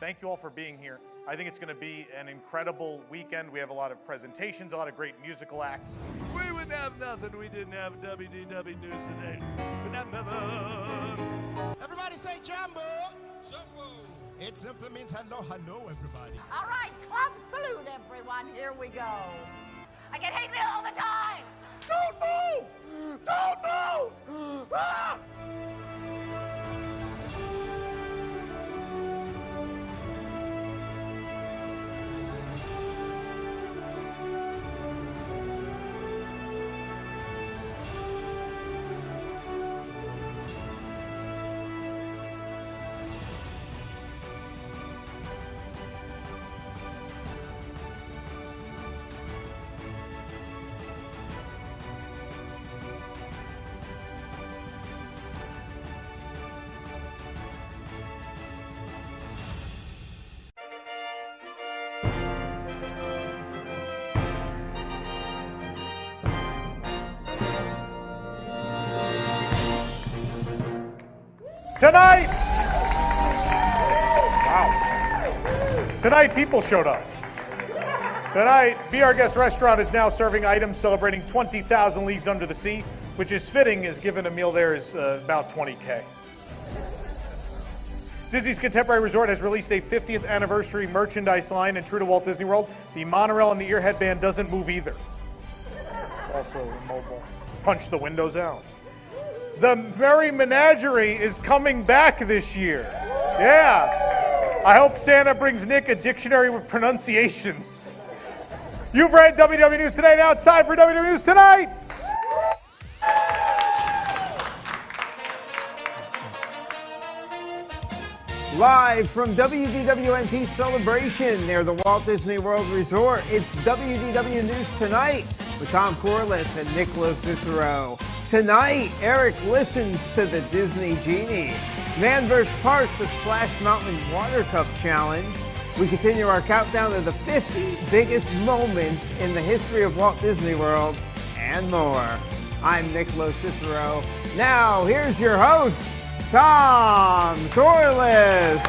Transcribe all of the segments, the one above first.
Thank you all for being here. I think it's going to be an incredible weekend. We have a lot of presentations, a lot of great musical acts. We would have nothing. We didn't have WDW News Today. We'd have nothing. Everybody say Jumbo. Jumbo. It simply means hello, hello, everybody. All right, club salute, everyone. Here we go. I get hate mail all the time. Don't move! Don't move! Ah! Tonight! Wow. Tonight, people showed up. Tonight, Be Our Guest Restaurant is now serving items celebrating 20,000 Leagues Under the Sea, which is fitting, as given a meal there is about 20K. Disney's Contemporary Resort has released a 50th anniversary merchandise line, and true to Walt Disney World, the monorail and the ear headband doesn't move either. It's also immobile. Punch the windows out. The Merry Menagerie is coming back this year. Yeah. I hope Santa brings Nick a dictionary with pronunciations. You've read WDW News Today. Now it's time for WDW News Tonight. Live from WDWNT Celebration near the Walt Disney World Resort, it's WDW News Tonight with Tom Corless and Nick LoCicero. Tonight, Eric listens to the Disney Genie. Man vs. Park, the Splash Mountain Water Cup Challenge. We continue our countdown to the 50 biggest moments in the history of Walt Disney World and more. I'm Nick LoCicero. Now, here's your host, Tom Corless.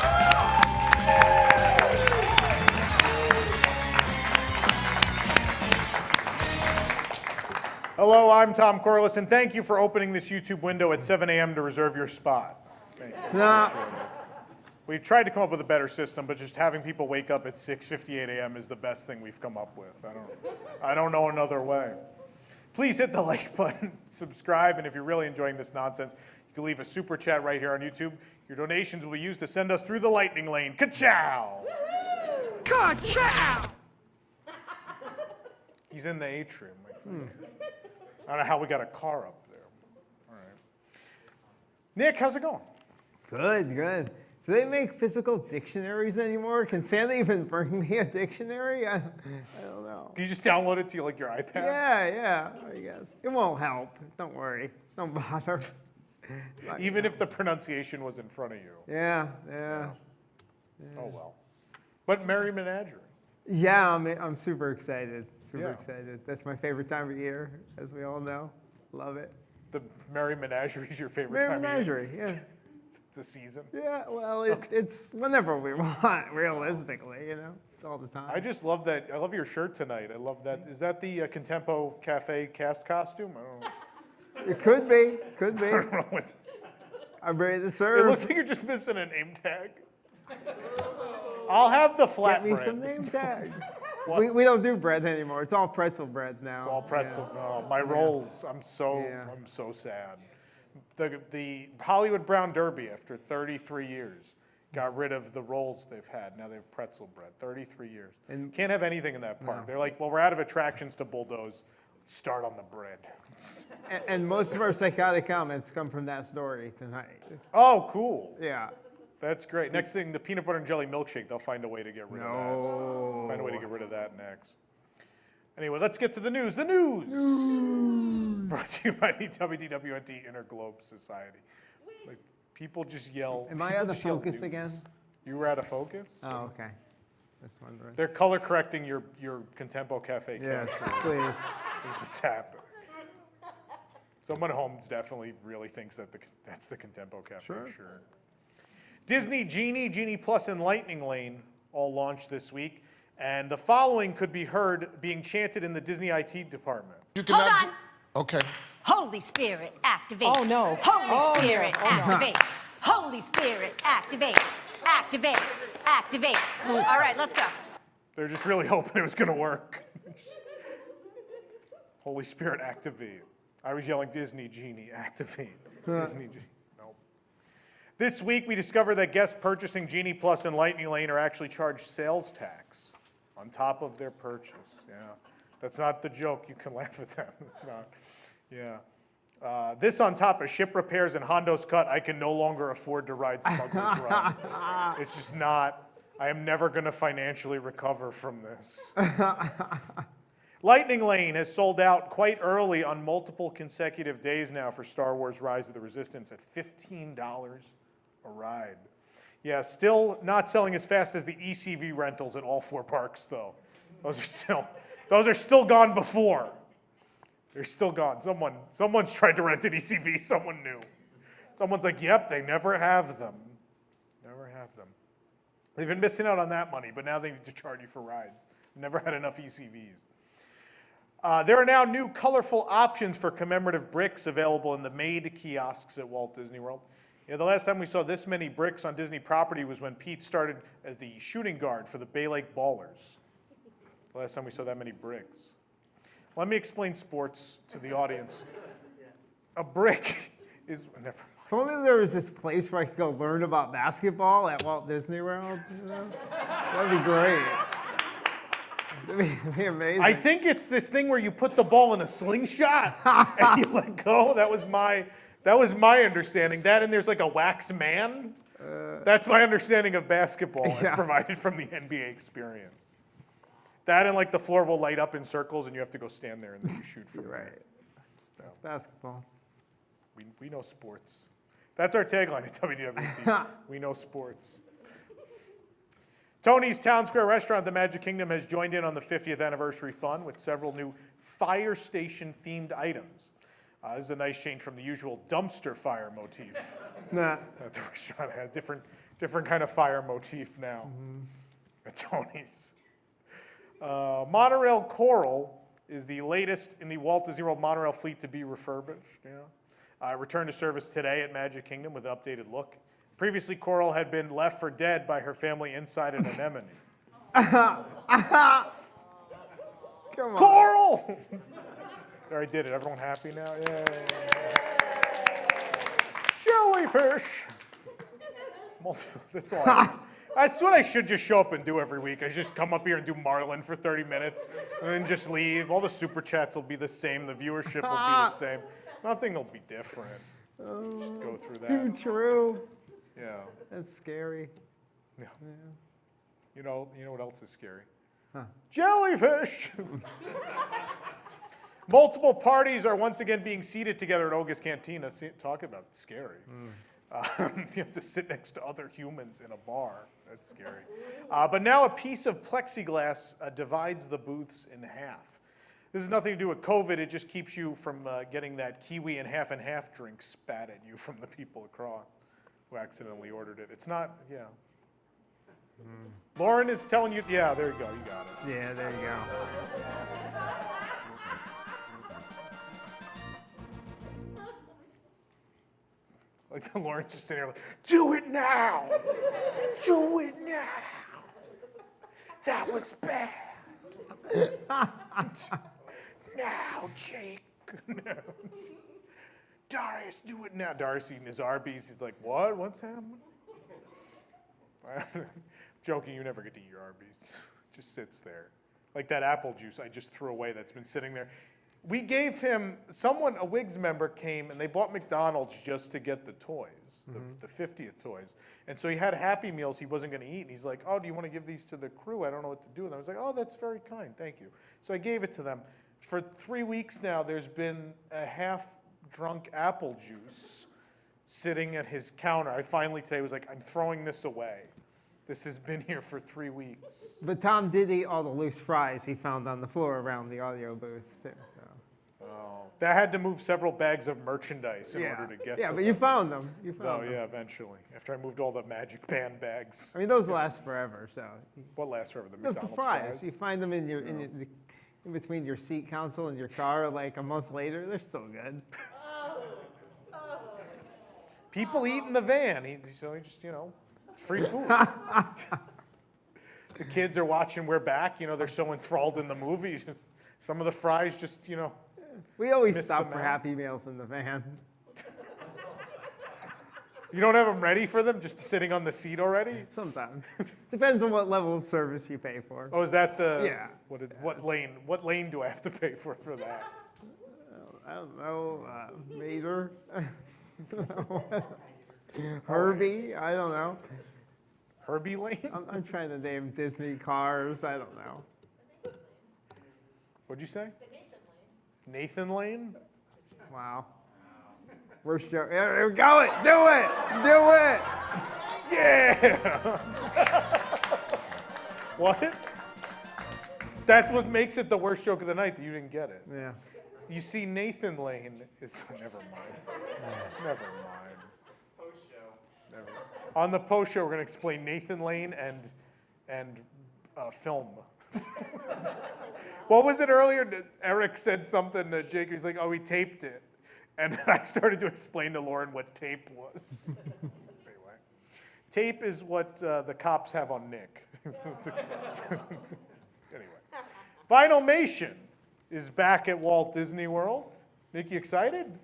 Hello, I'm Tom Corless, and thank you for opening this YouTube window at 7 a.m. to reserve your spot. Thank you. Nah. We tried to come up with a better system, but just having people wake up at 6:58 a.m. is the best thing we've come up with. I don't know another way. Please hit the like button, subscribe, and if you're really enjoying this nonsense, you can leave a super chat right here on YouTube. Your donations will be used to send us through the lightning lane. Ka-chow! Ka-chow! He's in the atrium, I think. I don't know how we got a car up there. All right. Nick, how's it going? Good, good. Do they make physical dictionaries anymore? Can Santa even bring me a dictionary? I don't know. Can you just download it to like your iPad? Yeah, I guess. It won't help. Don't worry. Don't bother. Even if the pronunciation was in front of you. Yeah. Oh, well. But Merry Menagerie. Yeah, I'm super excited. Super excited. That's my favorite time of year, as we all know. Love it. The Merry Menagerie is your favorite Merry time Menagerie, of year? yeah. It's a season? Yeah, well, it's whenever we want, realistically, you know? It's all the time. I just love that. I love your shirt tonight. I love that. Is that the Contempo Cafe cast costume? I don't know. It could be. Could be. I don't know what. I'm ready to serve. It looks like you're just missing a name tag. I'll have the flat Get me bread. some name tags. we don't do bread anymore. It's all pretzel bread now. It's all pretzel. Yeah. Oh, my rolls. I'm so sad. The Hollywood Brown Derby, after 33 years, got rid of the rolls they've had. Now they have pretzel bread. 33 years. And can't have anything in that park. No. They're like, well, we're out of attractions to bulldoze. Start on the bread. and most of our psychotic comments come from that story tonight. Oh, cool. Yeah. That's great. Next thing, the peanut butter and jelly milkshake, they'll find a way to get rid of that. Find a way to get rid of that next. Anyway, let's get to the news. The news! Brought to you by the WDWNT Interglobe Society. Like, people just yell. Am I out of focus again? You were out of focus? Oh, okay. Just wondering. They're color correcting your Contempo Cafe. Yes, please. This is what's happening. Someone at home definitely really thinks that that's the Contempo Cafe shirt. Disney Genie, Genie Plus, and Lightning Lane all launched this week. And the following could be heard being chanted in the Disney IT department. Hold on. Okay. Holy Spirit, activate. Oh, no. Holy Spirit, activate. Holy Spirit, activate. Activate. Activate. All right, let's go. They're just really hoping it was going to work. Holy Spirit, activate. I was yelling Disney Genie, activate. Disney Genie. Nope. This week, we discovered that guests purchasing Genie Plus and Lightning Lane are actually charged sales tax on top of their purchase. Yeah. That's not the joke. You can laugh at them. It's not. Yeah. This on top of ship repairs and Hondo's cut, I can no longer afford to ride Smuggler's Run. It's just not. I am never going to financially recover from this. Lightning Lane has sold out quite early on multiple consecutive days now for Star Wars Rise of the Resistance at $15 a ride. Yeah, still not selling as fast as the ECV rentals at all 4 parks, though. Those are still gone before. They're still gone. Someone's tried to rent an ECV, someone new. Someone's like, yep, they never have them. Never have them. They've been missing out on that money, but now they need to charge you for rides. Never had enough ECVs. There are now new colorful options for commemorative bricks available in the Made kiosks at Walt Disney World. The last time we saw this many bricks on Disney property was when Pete started as the shooting guard for the Bay Lake Ballers. The last time we saw that many bricks. Let me explain sports to the audience. A brick is, never mind. If only there was this place where I could go learn about basketball at Walt Disney World. That'd be great. It'd be amazing. I think it's this thing where you put the ball in a slingshot and you let go. That was my understanding. That and there's like a wax man. That's my understanding of basketball as provided from the NBA experience. That and like the floor will light up in circles and you have to go stand there and then you shoot from there. That's basketball. We know sports. That's our tagline at WDWNT. We know sports. Tony's Town Square Restaurant at the Magic Kingdom has joined in on the 50th anniversary fun with several new fire station themed items. This is a nice change from the usual dumpster fire motif. That the restaurant has different kind of fire motif now at Tony's. Monorail Coral is the latest in the Walt Disney World monorail fleet to be refurbished. Returned to service today at Magic Kingdom with an updated look. Previously, Coral had been left for dead by her family inside an anemone. Come on. Coral! There, I did it. Everyone happy now? Yay. Jellyfish! That's all that's what I should just show up and do every week. I just come up here and do Marlin for 30 minutes and then just leave. All the super chats will be the same. The viewership will be the same. Nothing will be different. Just go through that. Too true. Yeah. That's scary. Yeah. You know what else is scary? Jellyfish! Multiple parties are once again being seated together at Oga's Cantina. Talk about scary. You have to sit next to other humans in a bar. That's scary. But now a piece of plexiglass divides the booths in half. This has nothing to do with COVID. It just keeps you from getting that kiwi and half drink spat at you from the people across who accidentally ordered it. It's not, Lauren is telling you, there you go, you got it. Yeah, there you go. Like Lauren's just sitting there like, do it now! Do it now! That was bad! Now, Jake! Darius, do it now! Darius eating his Arby's, he's like, what? What's happening? Joking, you never get to eat your Arby's. It just sits there. Like that apple juice I just threw away that's been sitting there. We gave him, a Wigs member came and they bought McDonald's just to get the toys, the 50th toys. And so he had Happy Meals he wasn't gonna eat. And he's like, oh, do you wanna give these to the crew? I don't know what to do with them. I was like, oh, that's very kind, thank you. So I gave it to them. For 3 weeks now, there's been a half-drunk apple juice sitting at his counter. I finally today was like, I'm throwing this away. This has been here for 3 weeks. But Tom did eat all the loose fries he found on the floor around the audio booth, too. So. That had to move several bags of merchandise in order to get to but you them. found them. You found them. Yeah, eventually. After I moved all the Magic Band bags. I mean, those last forever, so. What lasts forever? The The McDonald's fries. You find them in between your seat console and your car like a month later. They're still good. People eat in the van. So he just, free food. The kids are watching We're Back. They're so enthralled in the movie. Some of the fries just, We always Miss stop them for out. Happy Meals in the van. You don't have them ready for them, just sitting on the seat already? Sometimes. Depends on what level of service you pay for. Oh, is that the? Yeah. What lane? What lane do I have to pay for that? I don't know. Mater? Herbie? I don't know. Herbie Lane? I'm trying to name Disney cars. I don't know. What'd you say? Nathan Lane? Wow. Worst joke. Here we go. Do it. Do it. Yeah. What? That's what makes it the worst joke of the night, that you didn't get it. Yeah. You see, Nathan Lane is. Never mind. Never mind. Never mind. On the post show, we're going to explain Nathan Lane and film. What was it earlier? Eric said something to Jake. He's like, "Oh, he taped it," and then I started to explain to Lauren what tape was. Anyway, tape is what the cops have on Nick. Anyway, Vinylmation is back at Walt Disney World. Nick, you excited?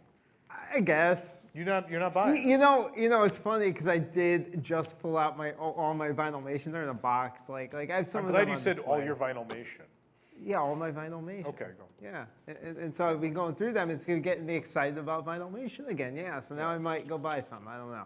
I guess. You're not buying. You know, it's funny because I did just pull out all my Vinylmation. They're in a box. Like I have some I'm of glad them you on said all display. your Vinylmation. Yeah, all my Vinylmation. Okay, go. Yeah, and so I've been going through them. It's going to get me excited about Vinylmation again. Yeah, so now I might go buy some. I don't know.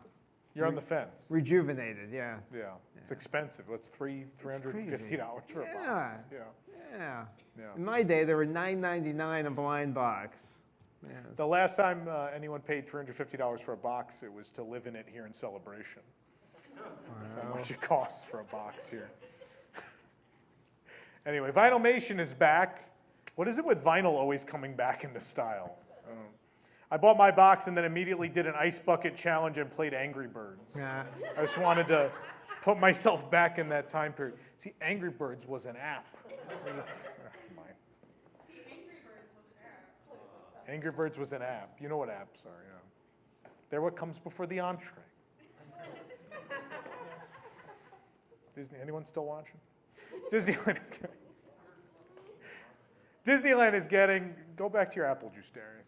You're on the fence. Rejuvenated. Yeah. Yeah, it's expensive. What's $350 for a Yeah. box? Yeah. Yeah. In my day, they were $9.99 a blind box. Yeah, The last time anyone paid $350 for a box, it was to live in it here in Celebration. That's how much it costs for a box here. Anyway, Vinylmation is back. What is it with vinyl always coming back into style? I bought my box and then immediately did an ice bucket challenge and played Angry Birds. Yeah. I just wanted to put myself back in that time period. See, Angry Birds was an app. Angry Birds was an app. You know what apps are, yeah. They're what comes before the entree. Disney, anyone still watching? Disneyland is getting, go back to your apple juice, Darius.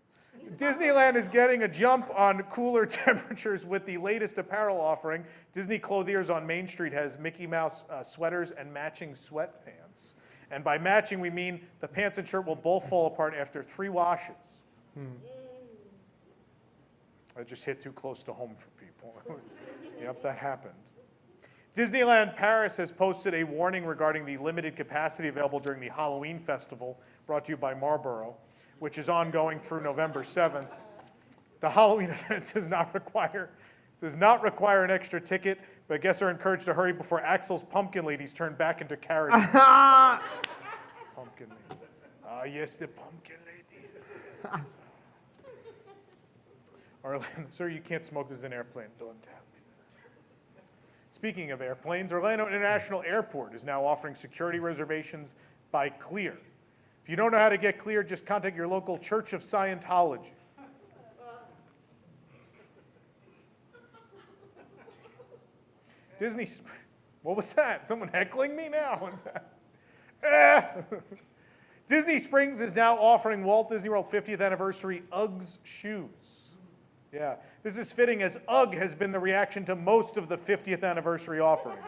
Disneyland is getting a jump on cooler temperatures with the latest apparel offering. Disney Clothiers on Main Street has Mickey Mouse sweaters and matching sweatpants. And by matching, we mean the pants and shirt will both fall apart after 3 washes. I just hit too close to home for people. Yep, that happened. Disneyland Paris has posted a warning regarding the limited capacity available during the Halloween festival, brought to you by Marlboro, which is ongoing through November 7th. The Halloween event does not require an extra ticket, but guests are encouraged to hurry before Axel's pumpkin ladies turn back into carriages. Pumpkin ladies. Ah, yes, the pumpkin ladies. Yes. Orlando, sir, you can't smoke. This is an airplane. Don't tell me. Speaking of airplanes, Orlando International Airport is now offering security reservations by Clear. If you don't know how to get Clear, just contact your local Church of Scientology. Disney, what was that? Someone heckling me now? What's that? Disney Springs is now offering Walt Disney World 50th anniversary Uggs shoes. Yeah, this is fitting as UGG has been the reaction to most of the 50th anniversary offerings.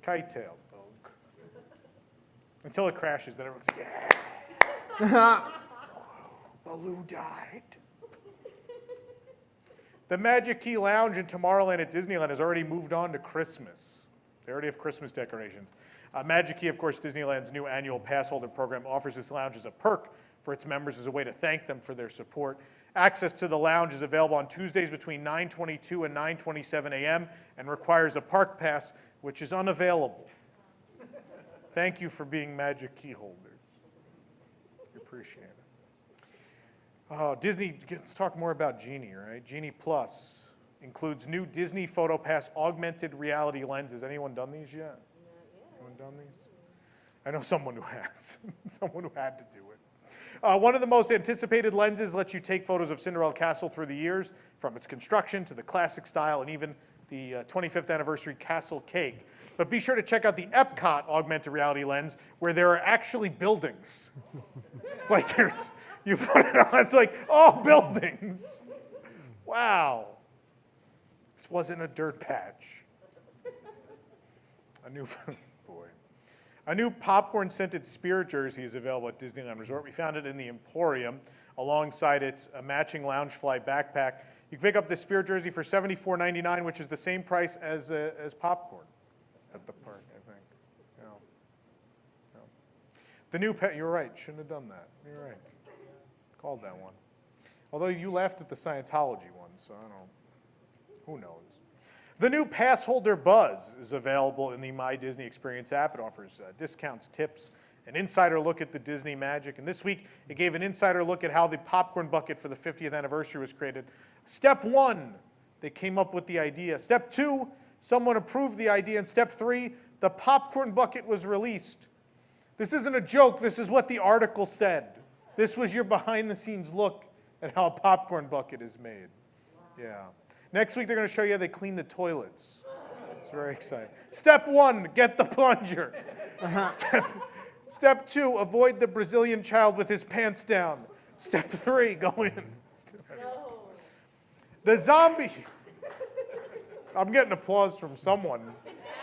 Kite tails, UGG. Until it crashes, then everyone's like, yeah. Baloo died. The Magic Key Lounge in Tomorrowland at Disneyland has already moved on to Christmas. They already have Christmas decorations. Magic Key, of course, Disneyland's new annual pass holder program, offers this lounge as a perk for its members as a way to thank them for their support. Access to the lounge is available on Tuesdays between 9:22 and 9:27 a.m. and requires a park pass, which is unavailable. Thank you for being magic key holders. We appreciate it. Oh, Disney, let's talk more about Genie, right? Genie Plus includes new Disney PhotoPass augmented reality lenses. Anyone done these yet? Anyone done these? I know someone who has, someone who had to do it. One of the most anticipated lenses lets you take photos of Cinderella Castle through the years, from its construction to the classic style and even the 25th anniversary castle cake. But be sure to check out the Epcot augmented reality lens, where there are actually buildings. It's like you put it on, it's like, oh, buildings. Wow. This wasn't a dirt patch. A new popcorn-scented Spirit jersey is available at Disneyland Resort. We found it in the Emporium alongside its matching Loungefly backpack. You can pick up the Spirit jersey for $74.99, which is the same price as popcorn at the park, I think. You know. The new you're right, shouldn't have done that. You're right. Called that one. Although you laughed at the Scientology one, so I don't know. Who knows? The new pass holder Buzz is available in the My Disney Experience app. It offers discounts, tips, an insider look at the Disney magic. And this week, it gave an insider look at how the popcorn bucket for the 50th anniversary was created. Step 1, they came up with the idea. Step 2, someone approved the idea. And step 3, the popcorn bucket was released. This isn't a joke. This is what the article said. This was your behind-the-scenes look at how a popcorn bucket is made. Yeah. Next week, they're going to show you how they clean the toilets. It's very exciting. Step 1, get the plunger. Step 2, avoid the Brazilian child with his pants down. Step 3, go in. No. The zombie. I'm getting applause from someone.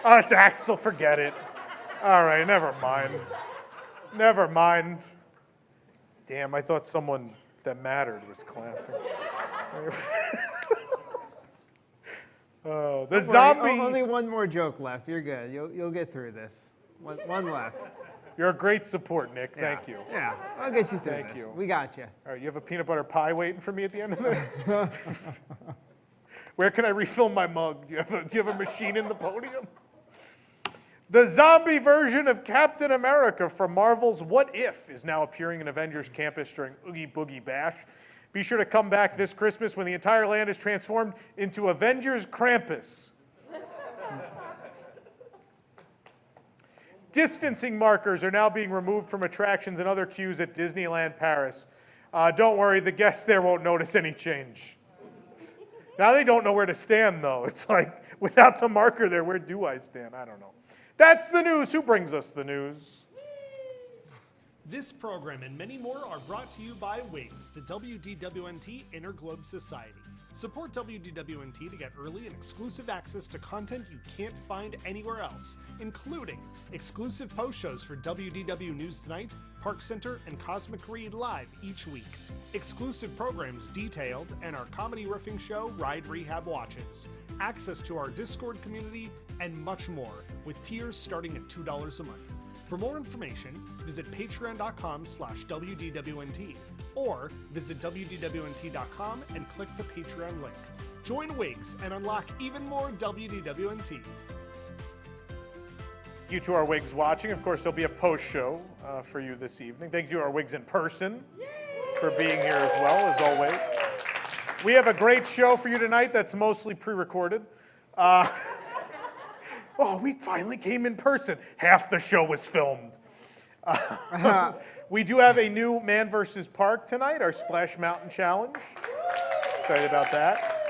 Oh, it's Axel, forget it. All right, never mind. Never mind. Damn, I thought someone that mattered was clapping. The Don't zombie. worry, only one more joke left. You're good. You'll get through this. One left. You're a great support, Nick. Thank you. Yeah, I'll get you through Thank this. you. We got you. All right, you have a peanut butter pie waiting for me at the end of this? Where can I refill my mug? Do you have a machine in the podium? The zombie version of Captain America from Marvel's What If is now appearing in Avengers Campus during Oogie Boogie Bash. Be sure to come back this Christmas when the entire land is transformed into Avengers Krampus. Distancing markers are now being removed from attractions and other queues at Disneyland Paris. Don't worry, the guests there won't notice any change. Now they don't know where to stand, though. It's like, without the marker there, where do I stand? I don't know. That's the news. Who brings us the news? This program and many more are brought to you by WIGS, the WDWNT Interglobe Society. Support WDWNT to get early and exclusive access to content you can't find anywhere else, including exclusive post shows for WDW News Tonight, Park Center, and Cosmic Read live each week, exclusive programs detailed, and our comedy riffing show, Ride Rehab Watches, access to our Discord community, and much more, with tiers starting at $2 a month. For more information, visit patreon.com/WDWNT or visit WDWNT.com and click the Patreon link. Join WIGS and unlock even more WDWNT. Thank you to our WIGs watching. Of course, there'll be a post show for you this evening. Thank you to our WIGs in person for being here as well, as always. We have a great show for you tonight that's mostly pre-recorded. Oh, we finally came in person. Half the show was filmed. We do have a new Man vs. Park tonight, our Splash Mountain Challenge. Excited about that.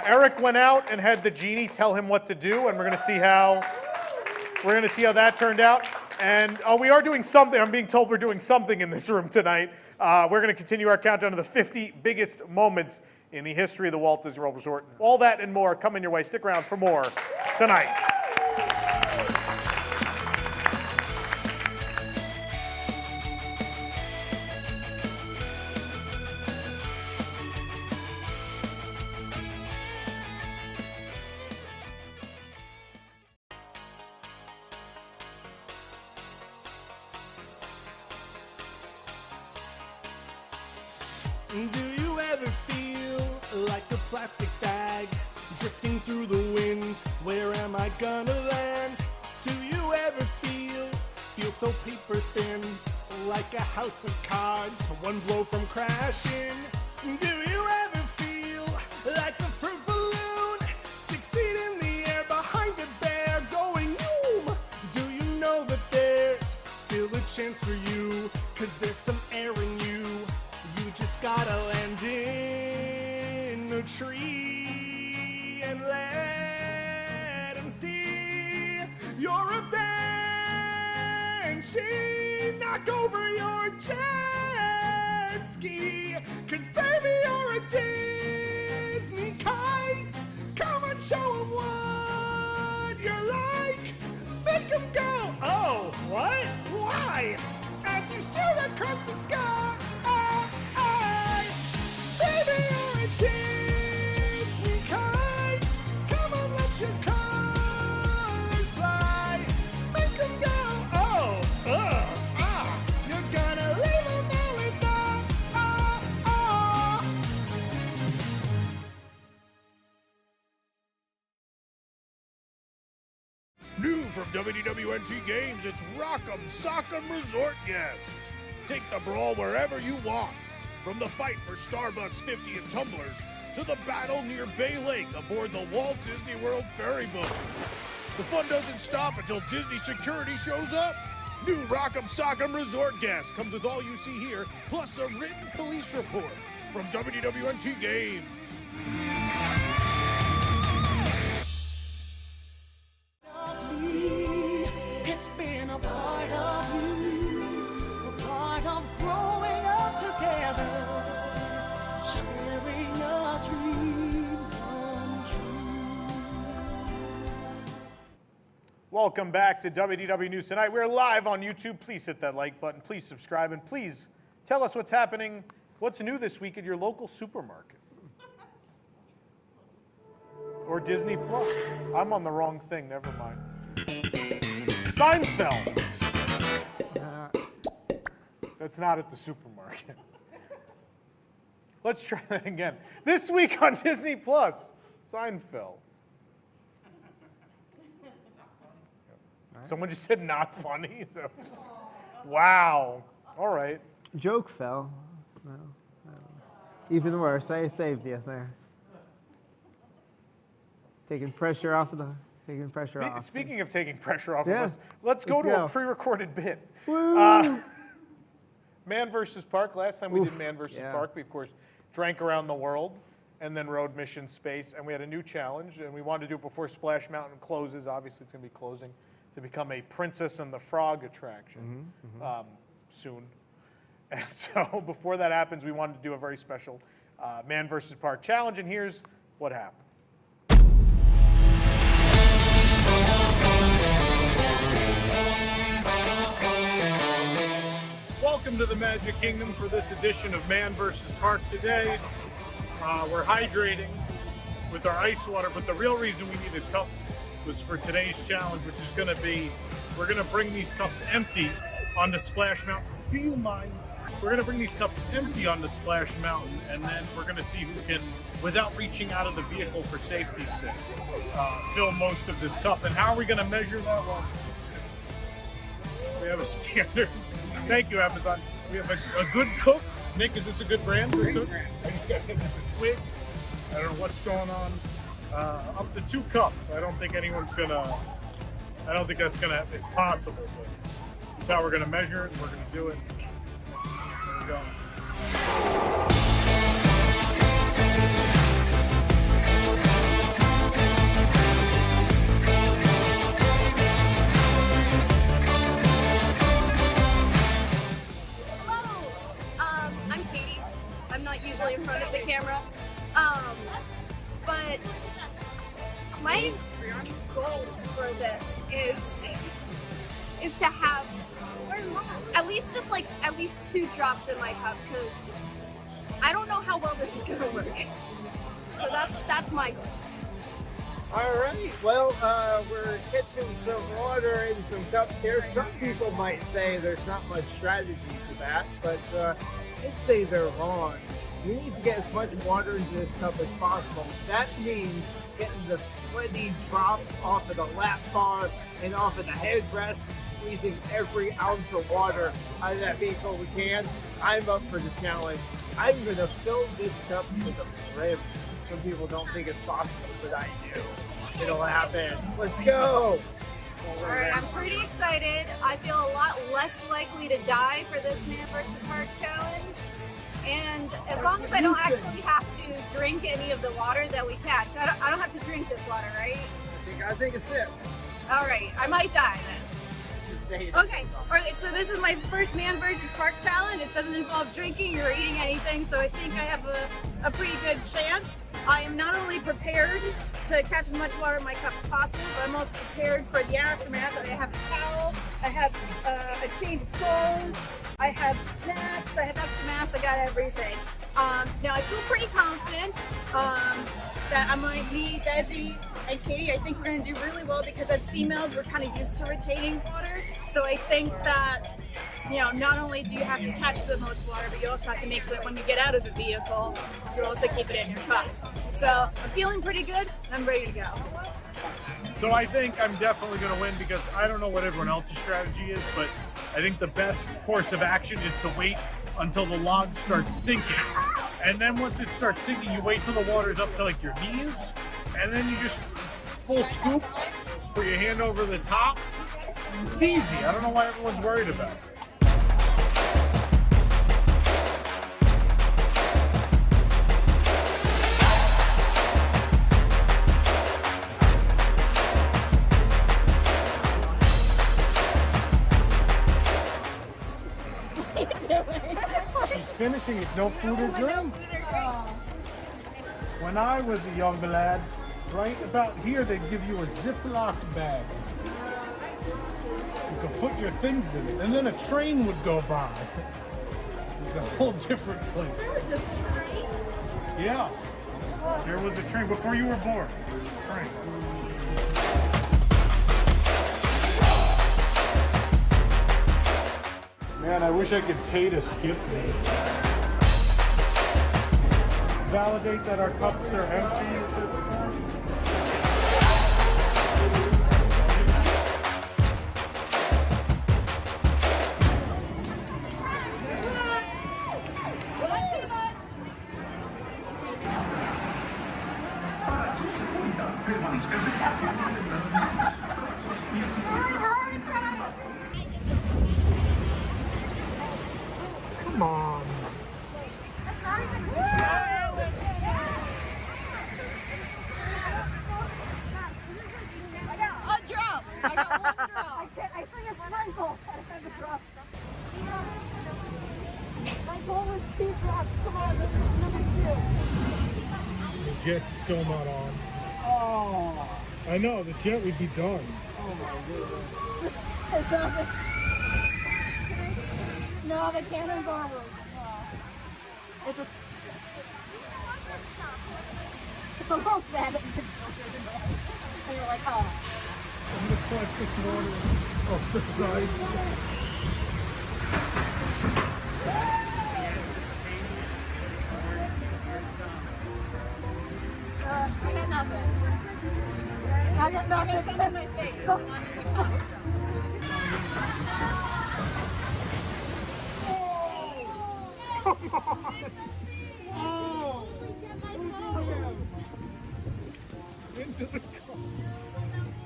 Eric went out and had the genie tell him what to do, and we're going to see how that turned out. And we are doing something. I'm being told we're doing something in this room tonight. We're going to continue our countdown to the 50 biggest moments in the history of the Walt Disney World Resort. All that and more coming your way. Stick around for more tonight. Do you ever feel like a plastic bag drifting through the wind? Where am I gonna land? Do you ever feel feel so paper thin, like a house of cards, one blow from crashing. Do you ever feel like a fruit balloon, 6 feet in the air behind a bear going boom? Do you know that there's still a chance for you, 'cause there's some air in you. You just gotta land in a tree and let them see you're a banshee. Knock over your jet ski, 'cause baby you're a Disney kite. Come on, show 'em what you're like. Make 'em go, oh, what? Why? As you shoot across the sky. Baby, you're a Disney kite. Come on, let your colors fly. Make 'em go, oh, you're gonna leave 'em all with New from WDWNT Games, it's Rock'em Sock'em Resort Guests. Take the brawl wherever you want. From the fight for Starbucks 50 and tumblers to the battle near Bay Lake aboard the Walt Disney World ferry boat. The fun doesn't stop until Disney security shows up. New Rock'em Sock'em Resort Guests comes with all you see here, plus a written police report from WDWNT Games. It's been a part of you, a part of growing up together, sharing a dream come true. Welcome back to WDW News Tonight. We're live on YouTube. Please hit that like button. Please subscribe. And please tell us what's happening, what's new this week at your local supermarket. Or Disney Plus. I'm on the wrong thing. Never mind. Seinfeld. That's not at the supermarket. Let's try that again. This week on Disney Plus, Seinfeld. Someone just said not funny. So, wow. All right. Joke fell. No. Even worse. I saved you there. Taking pressure off of the. Taking pressure off. Speaking of taking pressure off Yeah. of us, let's go to go. a pre-recorded bit. Woo! Man versus Park. Last time we did Man versus yeah. Park, we of course drank around the world and then rode Mission Space, and we had a new challenge, and we wanted to do it before Splash Mountain closes. Obviously, it's going to be closing to become a Princess and the Frog attraction soon. And so before that happens, we wanted to do a very special Man versus Park challenge, and here's what happened. Welcome to the Magic Kingdom for this edition of Man vs. Park today. We're hydrating with our ice water, but the real reason we needed cups was for today's challenge, which is going to be, we're going to bring these cups empty onto Splash Mountain. Do you mind? We're going to bring these cups empty onto Splash Mountain, and then we're going to see who can, without reaching out of the vehicle for safety's sake, fill most of this cup. And how are we going to measure that? Well, we have a standard. Thank you, Amazon. We have a good cook. Nick, is this a good brand? Good cook? I just got hit with a twig. I don't know what's going on. Up to 2 cups. I don't think anyone's gonna. I don't think that's gonna. It's possible, but it's how we're gonna measure it, and we're gonna do it. There we go. I'm Katie. I'm not usually in front of the camera. But my goal for this is to have at least 2 drops in my cup, because I don't know how well this is gonna work. So that's my goal. All right. Well, we're catching some water in some cups here. Some people might say there's not much strategy to that, but I'd say they're wrong. We need to get as much water into this cup as possible. That means getting the sweaty drops off of the lap bar and off of the headrest and squeezing every ounce of water out of that vehicle we can. I'm up for the challenge. I'm going to fill this cup to the brim. Some people don't think it's possible, but I do. It'll happen. Let's go. Alright, I'm pretty excited. I feel a lot less likely to die for this Man vs. Park challenge. And as long as I don't actually have to drink any of the water that we catch. I don't have to drink this water, right? I think a sip. Alright, I might die then. Just say it. Okay, alright, so this is my first Man vs. Park challenge. It doesn't involve drinking or eating anything, so I think I have a pretty good chance. I am not only prepared to catch as much water in my cup as possible, but I'm also prepared for the aftermath. I have a towel, I have a change of clothes, I have snacks, I have extra masks, I got everything. Now I feel pretty confident that I might be Desi and Katie. I think we're going to do really well because as females we're kind of used to retaining water. So I think that, you know, not only do you have to catch the most water, but you also have to make sure that when you get out of the vehicle, you also keep it in your cup. So I'm feeling pretty good and I'm ready to go. So I think I'm definitely going to win because I don't know what everyone else's strategy is, but I think the best course of action is to wait until the log starts sinking. And then once it starts sinking, you wait till the water's up to like your knees, and then you just full scoop, put your hand over the top. It's easy. I don't know why everyone's worried about it. Finishing it, no food or drink. When I was a young lad, right about here, they'd give you a Ziploc bag. You could put your things in it, and then a train would go by. It's a whole different place. There was a train? Yeah, there was a train before you were born. Train. Man, I wish I could pay to skip me. Validate that our cups are empty at this point. Not too much. Come on. A drop. I got one drop. I see a sprinkle. I have a drop. My goal was 2 drops. Come on, this is number 2. The jet's still not on. Oh. I know, the jet would be done. Oh my goodness. No, the cannonball was. It's a little sad that it's so good to know. And you're like, oh. I'm gonna try to put water off the side. I got nothing. I got nothing. It's in my face, not in the cup. Come on! Oh! Into the cup.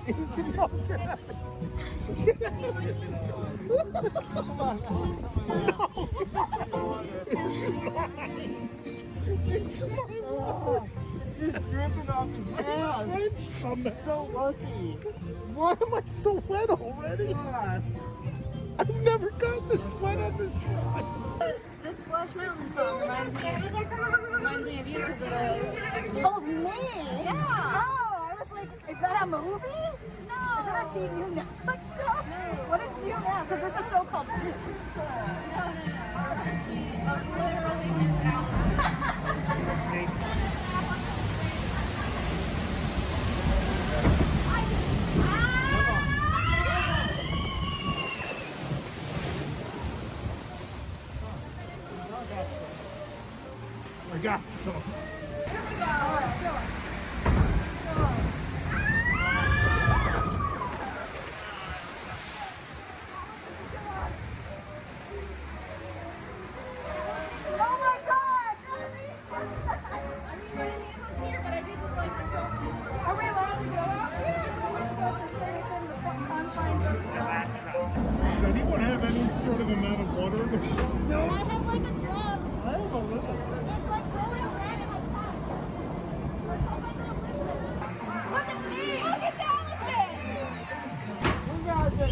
Into the cup. Come on. It's my water. It's dripping off his hand. I'm so lucky. Why am I so wet already? I've never got this wet on this ride. This Splash Mountain song reminds me of you because of the... Oh, me? Yeah. Oh, I was like, is that a movie? No. Is that a TV Netflix show? No. What is you now? Because there's a show called This. Literally his album. I got some. Here we go. All right, massive amount of water in this? I have like a drop. I have a little. It's like rolling around in my cup. Look at me! Look at Allison! You got this.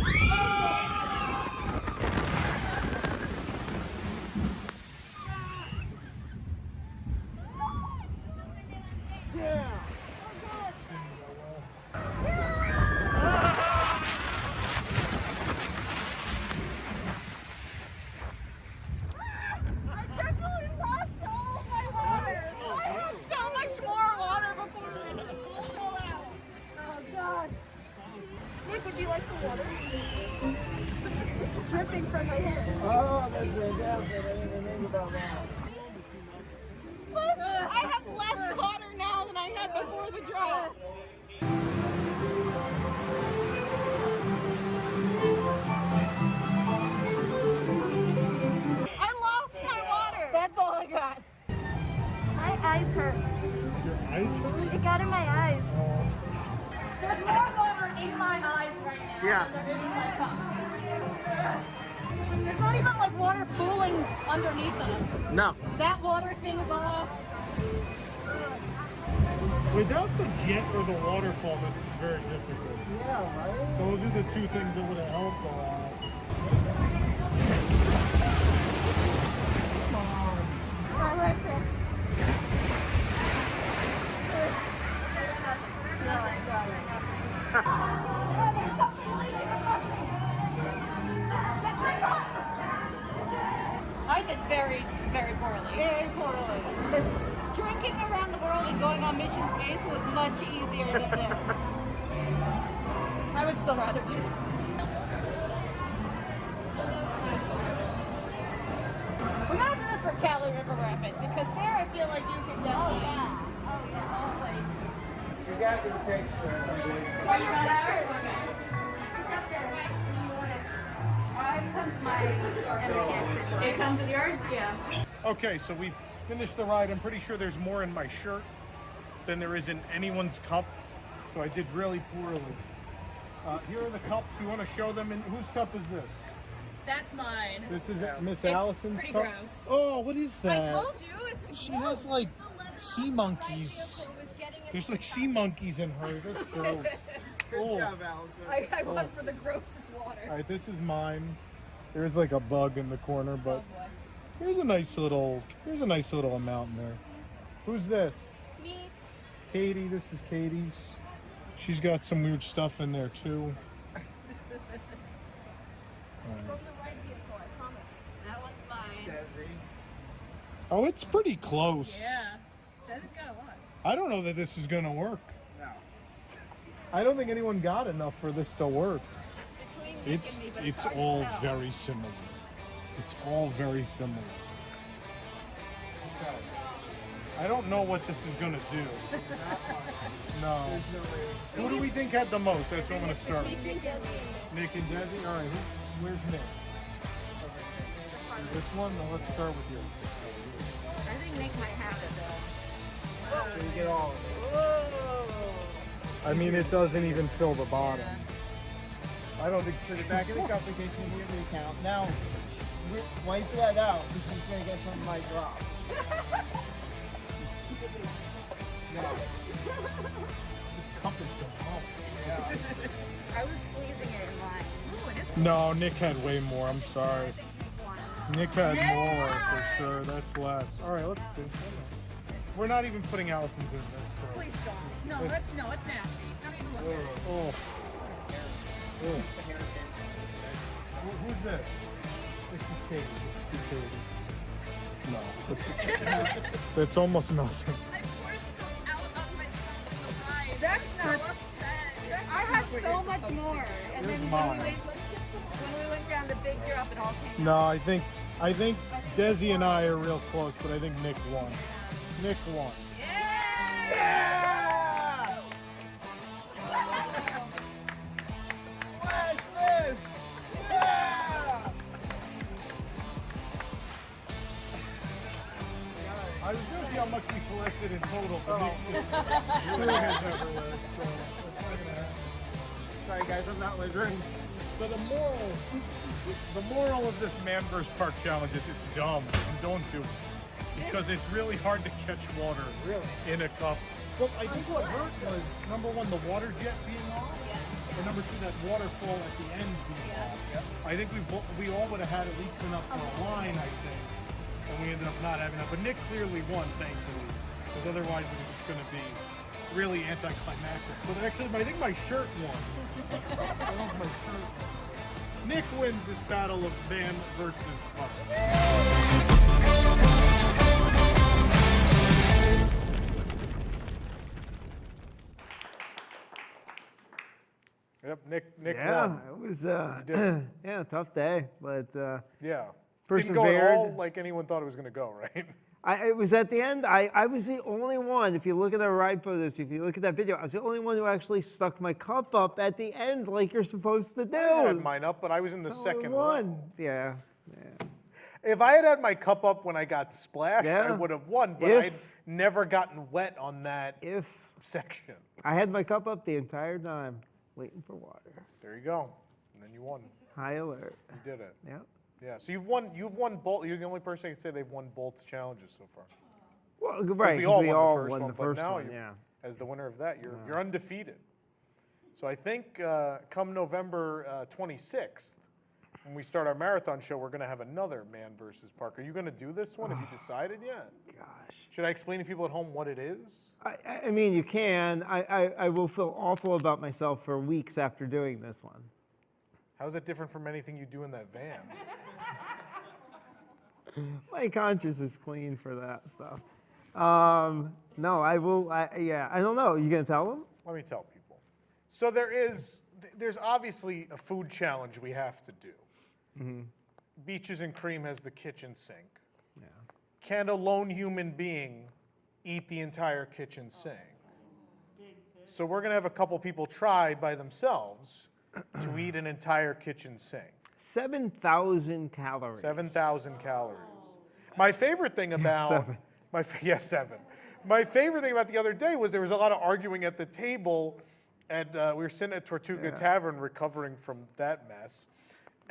Dripping from my hair. Oh, that's fantastic. I didn't even think about that. Look, I have less water now than I had before the drop. I lost my water. That's all I got. My eyes hurt. Your eyes hurt? It got in my eyes. There's more water in my eyes right now than there is in my cup. There's not even like water pooling underneath us. No. That water thing's off. Without the jet or the waterfall, this is very difficult. Yeah, right? Those are the two things that would have helped a lot. Delicious. I did very, very poorly. Very poorly. Drinking around the world and going on mission space was much easier than this. I would still rather do this. We gotta do this for Cali River Rapids because there I feel like you can get You got your picture of this. It comes with yours? Yeah. Okay, so we've finished the ride. I'm pretty sure there's more in my shirt than there is in anyone's cup. So I did really poorly. Here are the cups. You want to show them? And whose cup is this? That's mine. This is Miss It's Allison's pretty cup. gross. Oh, what is that? I told you it's She has like sea monkeys. There's like sea monkeys in hers. That's gross. Good job, Allison. I went for the grossest water. All right, this is mine. There's like a bug in the corner, but here's a nice little amount in there. Who's this? Me. Katie. This is Katie's. She's got some weird stuff in there too. From the right vehicle, I promise. That was mine. Oh, it's pretty close. Yeah. Desi's got a lot. I don't know that this is gonna work. No. I don't think anyone got enough for this to work. It's all very similar. It's all very similar. Okay. I don't know what this is gonna do. No. Who do we think had the most? That's what I'm gonna start with. Nick and Desi. All right. Where's Nick? This one. Well, let's start with you. I think Nick might have it though. So you get all of it. I mean, it doesn't even fill the bottom. I don't think. Put it back in the cup in case you need a recount. Now, wipe that out because she's going to get some of my drops. No. This cup is demolished. I was squeezing it in mine. Ooh, it is No, Nick had way more. I'm sorry. Nick had more for sure. That's less. All right, let's see. We're not even putting Allison's in this. Please don't. No, it's nasty. Don't even look at it. Oh. Oh. Who's this? This is Katie. This is Katie. No. It's almost nothing. I poured some out on myself on the ride. That's so not- upset. I had so much more. And then mine. when we went down the big drop, it all came No, I think Desi and I are real close, but I think Nick won. Nick won. Watch this! Yeah! I was going to see how much we collected in total, but Nick just threw his everywhere, so that's not going to happen. Sorry guys, I'm not wagering. So the moral of this Man vs. Park challenge is it's dumb and don't do it. Because it's really hard to catch water in a cup. Well, I think what hurt was, number one, the water jet being off, and number two, that waterfall at the end being off. I think we all would have had at least enough for a line, I think, and we ended up not having enough. But Nick clearly won, thankfully, because otherwise it was just going to be really anticlimactic. But actually, I think my shirt won. I love my shirt. Nick wins this battle of Man versus Park. Yep, Nick won. It was yeah, tough day, but yeah, persevered. Didn't go at all like anyone thought it was going to go, right? It was at the end. I was the only one. If you look at the ride photos, if you look at that video, I was the only one who actually stuck my cup up at the end, like you're supposed to do. I had mine up, but I was in the second one. Yeah. If I had my cup up when I got splashed, I would have won. But I'd never gotten wet on that section. I had my cup up the entire time, waiting for water. There you go, and then you won. High alert. You did it. Yeah. Yeah. So you've won both. You're the only person who can say they've won both challenges so far. Well, right. We all won the first one. Yeah. As the winner of that, you're undefeated. So I think come November 26th, when we start our marathon show, we're going to have another Man versus Park. Are you going to do this one? Have you decided yet? Gosh. Should I explain to people at home what it is? I mean, you can. I will feel awful about myself for weeks after doing this one. How is it different from anything you do in that van? My conscience is clean for that stuff. No, I will. I don't know. You going to tell them? Let me tell people. So there's obviously a food challenge we have to do. Mm-hmm. Beaches and Cream has the kitchen sink. Yeah. Can a lone human being eat the entire kitchen sink? So we're going to have a couple people try by themselves to eat an entire kitchen sink. 7,000 calories. 7,000 calories. My favorite thing about... 7. 7. My favorite thing about the other day was there was a lot of arguing at the table, and we were sitting at Tortuga Tavern recovering from that mess.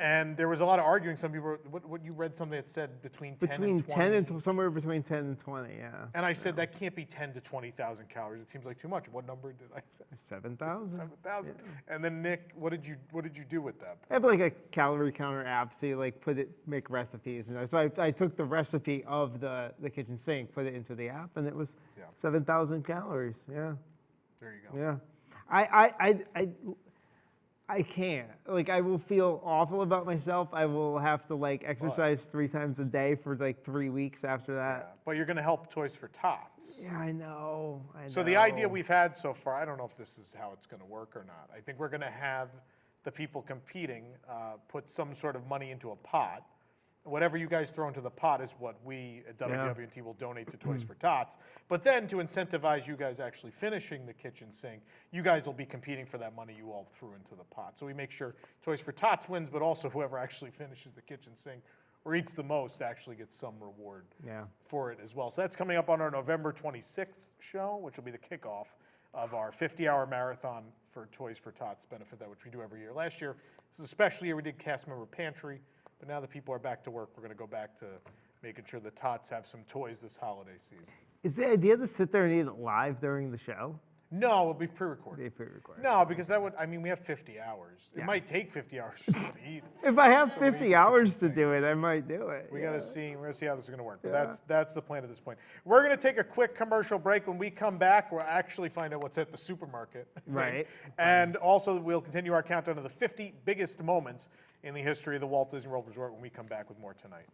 And there was a lot of arguing. Some people, what you read something that said between 10 and 20. Somewhere between 10 and 20, yeah. And I said, that can't be 10 to 20,000 calories. It seems like too much. What number did I say? 7,000. 7,000. Yeah. And then Nick, what did you do with that? I have like a calorie counter app, so you like make recipes. And so I took the recipe of the kitchen sink, put it into the app, and it was 7,000 calories. Yeah. There you go. Yeah. I can't. Like, I will feel awful about myself. I will have to like exercise 3 times a day for like 3 weeks after that. Yeah, but you're going to help Toys for Tots. Yeah, I know. So the idea we've had so far, I don't know if this is how it's going to work or not. I think we're going to have the people competing put some sort of money into a pot. Whatever you guys throw into the pot is what we at WDWNT will donate to Toys for Tots. But then to incentivize you guys actually finishing the kitchen sink, you guys will be competing for that money you all threw into the pot. So we make sure Toys for Tots wins, but also whoever actually finishes the kitchen sink or eats the most actually gets some reward for it as well. So that's coming up on our November 26th show, which will be the kickoff of our 50-hour marathon for Toys for Tots benefit, which we do every year. Last year, this is a special year, we did cast member pantry. But now that people are back to work, we're going to go back to making sure the Tots have some toys this holiday season. Is the idea to sit there and eat it live during the show? No, it'll be pre-recorded. No, because that would, we have 50 hours. It might take 50 hours for someone to eat. If I have 50 hours to do it, I might do it. We're going to see how this is going to work. But that's the plan at this point. We're going to take a quick commercial break. When we come back, we'll actually find out what's at the supermarket. Right. And also, we'll continue our countdown of the 50 biggest moments in the history of the Walt Disney World Resort when we come back with more tonight.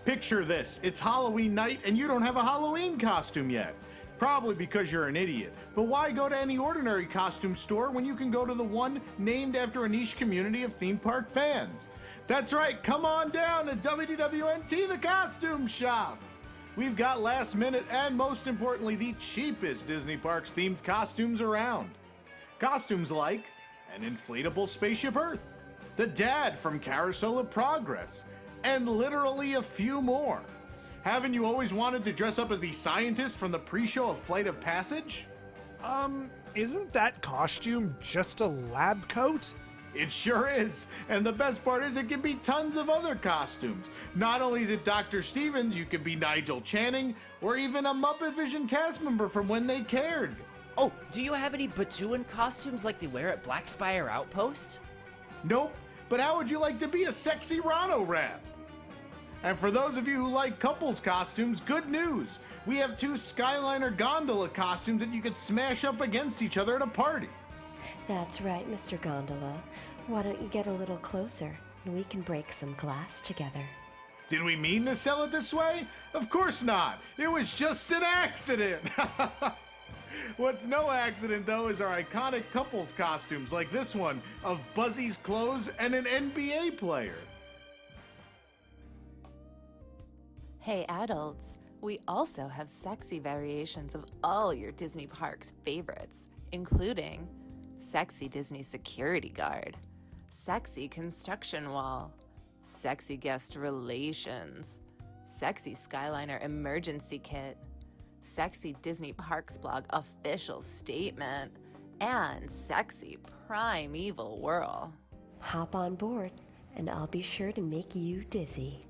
Picture this, it's Halloween night and you don't have a Halloween costume yet. Probably because you're an idiot. But why go to any ordinary costume store when you can go to the one named after a niche community of theme park fans? That's right, come on down to WDWNT, the costume shop. We've got last minute and most importantly, the cheapest Disney Parks themed costumes around. Costumes like an inflatable spaceship Earth, the dad from Carousel of Progress, and literally a few more. Haven't you always wanted to dress up as the scientist from the pre-show of Flight of Passage? Isn't that costume just a lab coat? It sure is, and the best part is it can be tons of other costumes. Not only is it Dr. Stevens, you can be Nigel Channing, or even a Muppet Vision cast member from When They Cared. Oh, do you have any Batuan costumes like they wear at Black Spire Outpost? Nope, but how would you like to be a sexy Rano Rab? And for those of you who like couples costumes, good news! We have 2 Skyliner gondola costumes that you could smash up against each other at a party. That's right, Mr. Gondola. Why don't you get a little closer and we can break some glass together? Did we mean to sell it this way? Of course not! It was just an accident! What's no accident, though, is our iconic couples costumes like this one of Buzzy's clothes and an NBA player. Hey adults, we also have sexy variations of all your Disney Parks favorites, including sexy Disney security guard, sexy construction wall, sexy guest relations, sexy Skyliner emergency kit, sexy Disney Parks blog official statement, and sexy primeval whirl. Hop on board and I'll be sure to make you dizzy.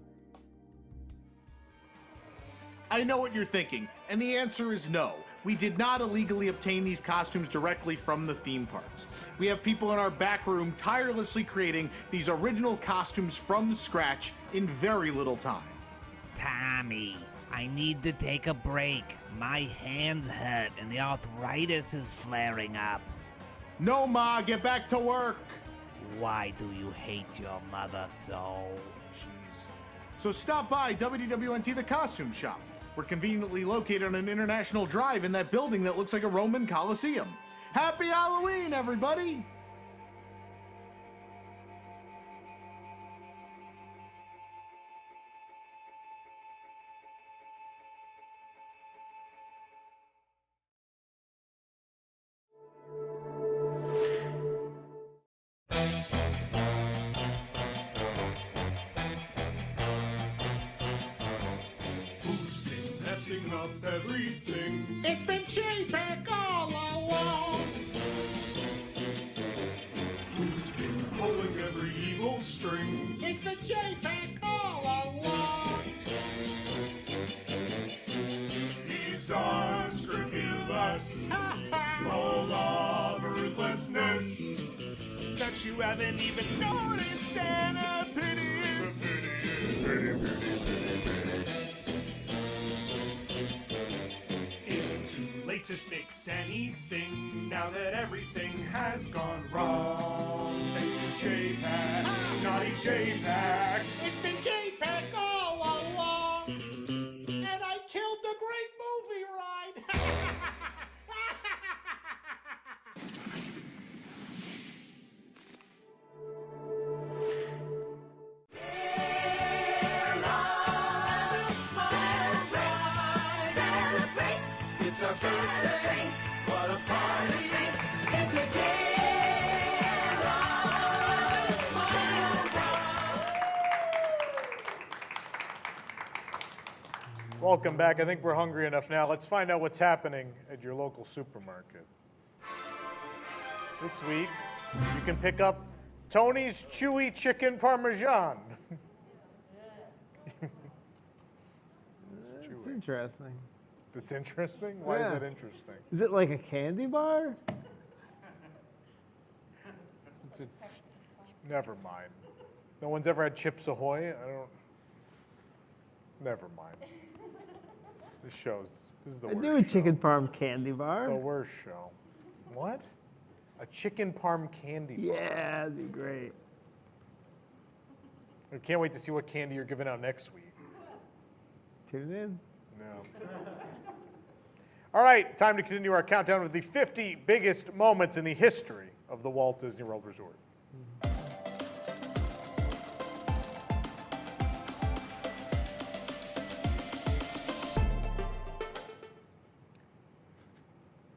I know what you're thinking, and the answer is no. We did not illegally obtain these costumes directly from the theme parks. We have people in our back room tirelessly creating these original costumes from scratch in very little time. Tommy, I need to take a break. My hands hurt and the arthritis is flaring up. No, Ma, get back to work. Why do you hate your mother so? Jeez. So stop by WDWNT, the costume shop. We're conveniently located on an international drive in that building that looks like a Roman Colosseum. Happy Halloween, everybody! Everything. It's been J-Pack all along. Who's been pulling every evil string? It's been J-Pack all along. He's unscrupulous, full of ruthlessness that you haven't even noticed, and a pity is. To fix anything now that everything has gone wrong. Thanks to J-Pack, naughty J-Pack. It's been J-Pack all along, and I killed the great movie ride. Welcome back. I think we're hungry enough now. Let's find out what's happening at your local supermarket. This week, you can pick up Tony's Chewy Chicken Parmesan. It's interesting. It's interesting? Why is it interesting? Is it like a candy bar? Never mind. No one's ever had Chips Ahoy? Never mind. This is the worst I do a show. chicken parm candy bar. The worst show. What? A chicken parm candy bar? Yeah, that'd be great. I can't wait to see what candy you're giving out next week. Tune in. No. All right, time to continue our countdown of the 50 biggest moments in the history of the Walt Disney World Resort.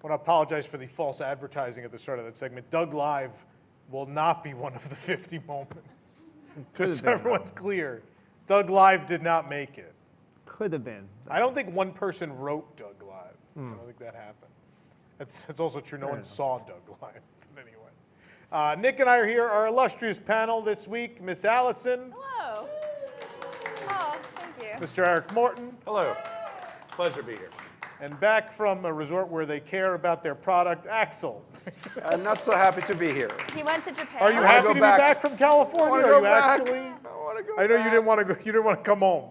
want to apologize for the false advertising at the start of that segment. Doug Live will not be one of the 50 moments. Just so everyone's clear. Doug Live did not make it. Could have been. I don't think one person wrote Doug Live. I don't think that happened. It's also true no one saw Doug Live. But anyway. Nick and I are here, our illustrious panel this week. Miss Allison. Hello. Oh, thank you. Mr. Eric Morton. Hello. Pleasure to be here. And back from a resort where they care about their product, Axel. I'm not so happy to be here. He went to Japan. Are you happy to be back from California? I Are you back. actually? I want to go I know back. you didn't want to go. You didn't want to come home.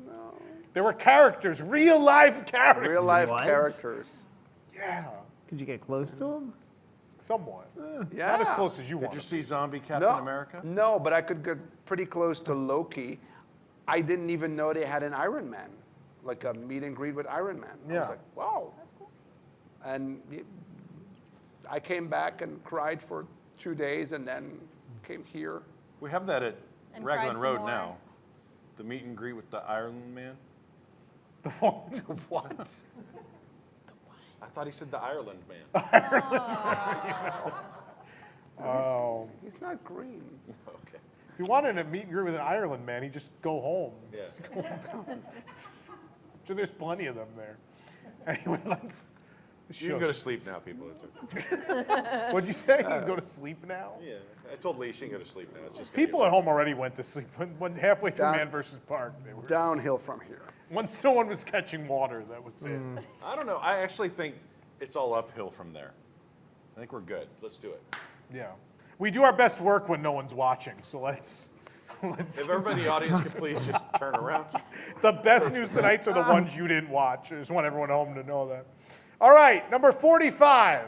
No. There were characters, real life characters. Real life characters. Yeah. Could you get close to him? Somewhat. Yeah. Not as close as you Did want. you see zombie Captain America? No, but I could get pretty close to Loki. I didn't even know they had an Iron Man, like a meet and greet with Iron Man. I Yeah. was like, wow. That's cool. And I came back and cried for 2 days and then came here. We have that at And Raglan cried some Road more. now. The meet and greet with the Iron Man. The what? What? I thought he said the Ireland Man. Oh. He's not green. Okay. If you wanted to meet and greet with an Ireland man, he'd just go home. Yeah. So there's plenty of them there. Anyway, let's. You can go to sleep now, people. It's okay. What'd you say? You can go to sleep now? Yeah. I told Lee she can go to sleep now. It's just People at home already went to sleep. When halfway through Down- Man vs. Park, they were Downhill from here. Once no one was catching water, that was it. I don't know. I actually think it's all uphill from there. I think we're good. Let's do it. Yeah. We do our best work when no one's watching, so let's If everybody in the audience could please just turn around. The best news tonights are the ones you didn't watch. I just want everyone at home to know that. All right, number 45.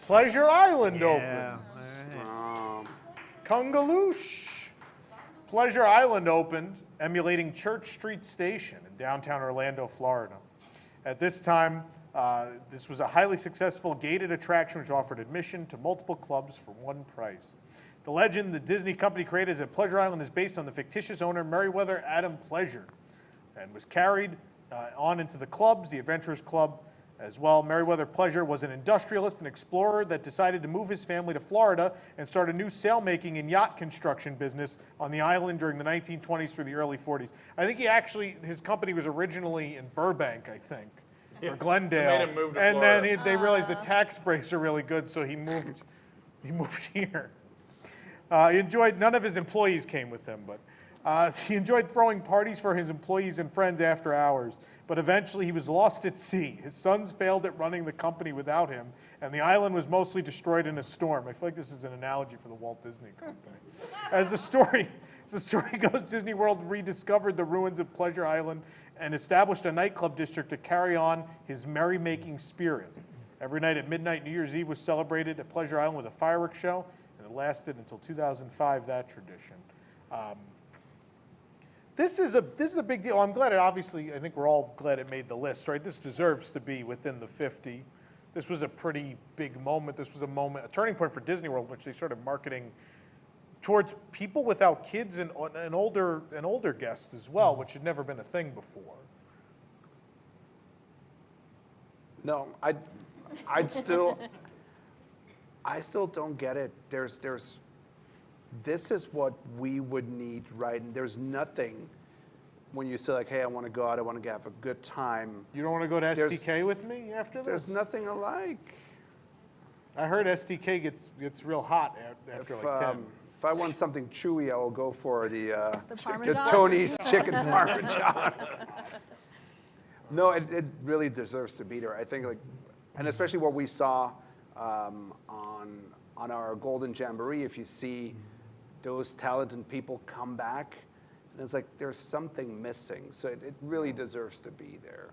Pleasure Island opened. Kungaloosh. Pleasure Island opened, emulating Church Street Station in downtown Orlando, Florida. At this time, this was a highly successful gated attraction which offered admission to multiple clubs for one price. The legend the Disney company created is that Pleasure Island is based on the fictitious owner Meriwether Adam Pleasure and was carried on into the clubs, the Adventurers Club as well. Meriwether Pleasure was an industrialist and explorer that decided to move his family to Florida and start a new sailmaking and yacht construction business on the island during the 1920s through the early 40s. I think his company was originally in Burbank, I think, or Glendale. They made him move to and Florida. then they realized the tax breaks are really good, so he moved here. He enjoyed, none of his employees came with him, but he enjoyed throwing parties for his employees and friends after hours. But eventually he was lost at sea. His sons failed at running the company without him, and the island was mostly destroyed in a storm. I feel like this is an analogy for the Walt Disney Company. As the story goes, Disney World rediscovered the ruins of Pleasure Island and established a nightclub district to carry on his merrymaking spirit. Every night at midnight, New Year's Eve was celebrated at Pleasure Island with a fireworks show, and it lasted until 2005, that tradition. This is a big deal. I'm glad I think we're all glad it made the list, right? This deserves to be within the 50. This was a pretty big moment. This was a turning point for Disney World, which they started marketing towards people without kids and older guests as well, which had never been a thing before. No, I still don't get it. This is what we would need, right? And there's nothing when you say like, hey, I want to go out, I want to have a good time. You don't want to go to STK with me after this? There's nothing alike. I heard STK gets real hot after like 10. If I want something chewy, I will go for the Parmesan? Tony's chicken Parmesan. No, it really deserves to be there. I think, and especially what we saw on our Golden Jamboree, if you see those talented people come back, and it's like there's something missing. So it really deserves to be there.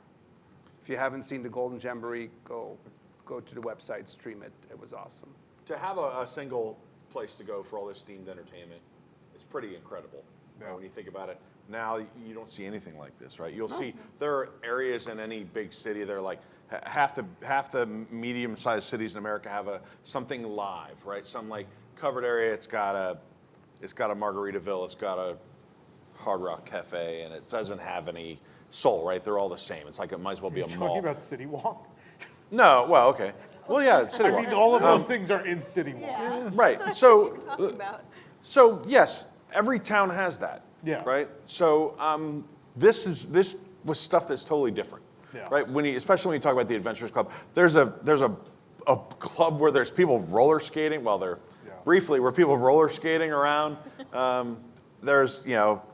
If you haven't seen the Golden Jamboree, go to the website, stream it. It was awesome. To have a single place to go for all this themed entertainment is pretty incredible. When you think about it. Now you don't see anything like this, right? You'll see there are areas in any big city that are like half the medium-sized cities in America have something live, right? Some like covered area. It's got a Margaritaville. It's got a Hard Rock Cafe, and it doesn't have any soul, right? They're all the same. It's like it might as well be a You're mall. talking about City Walk? No, well, okay. Well, yeah, City Walk. I mean, all of those things are in City Walk. Yeah. Right. That's So, what I was talking about. so yes, every town has that. Yeah. Right. So this was stuff that's totally different. Yeah. Right. Especially when you talk about the Adventurers Club, there's a club where there's people roller skating. Well, briefly where people roller skating around. There's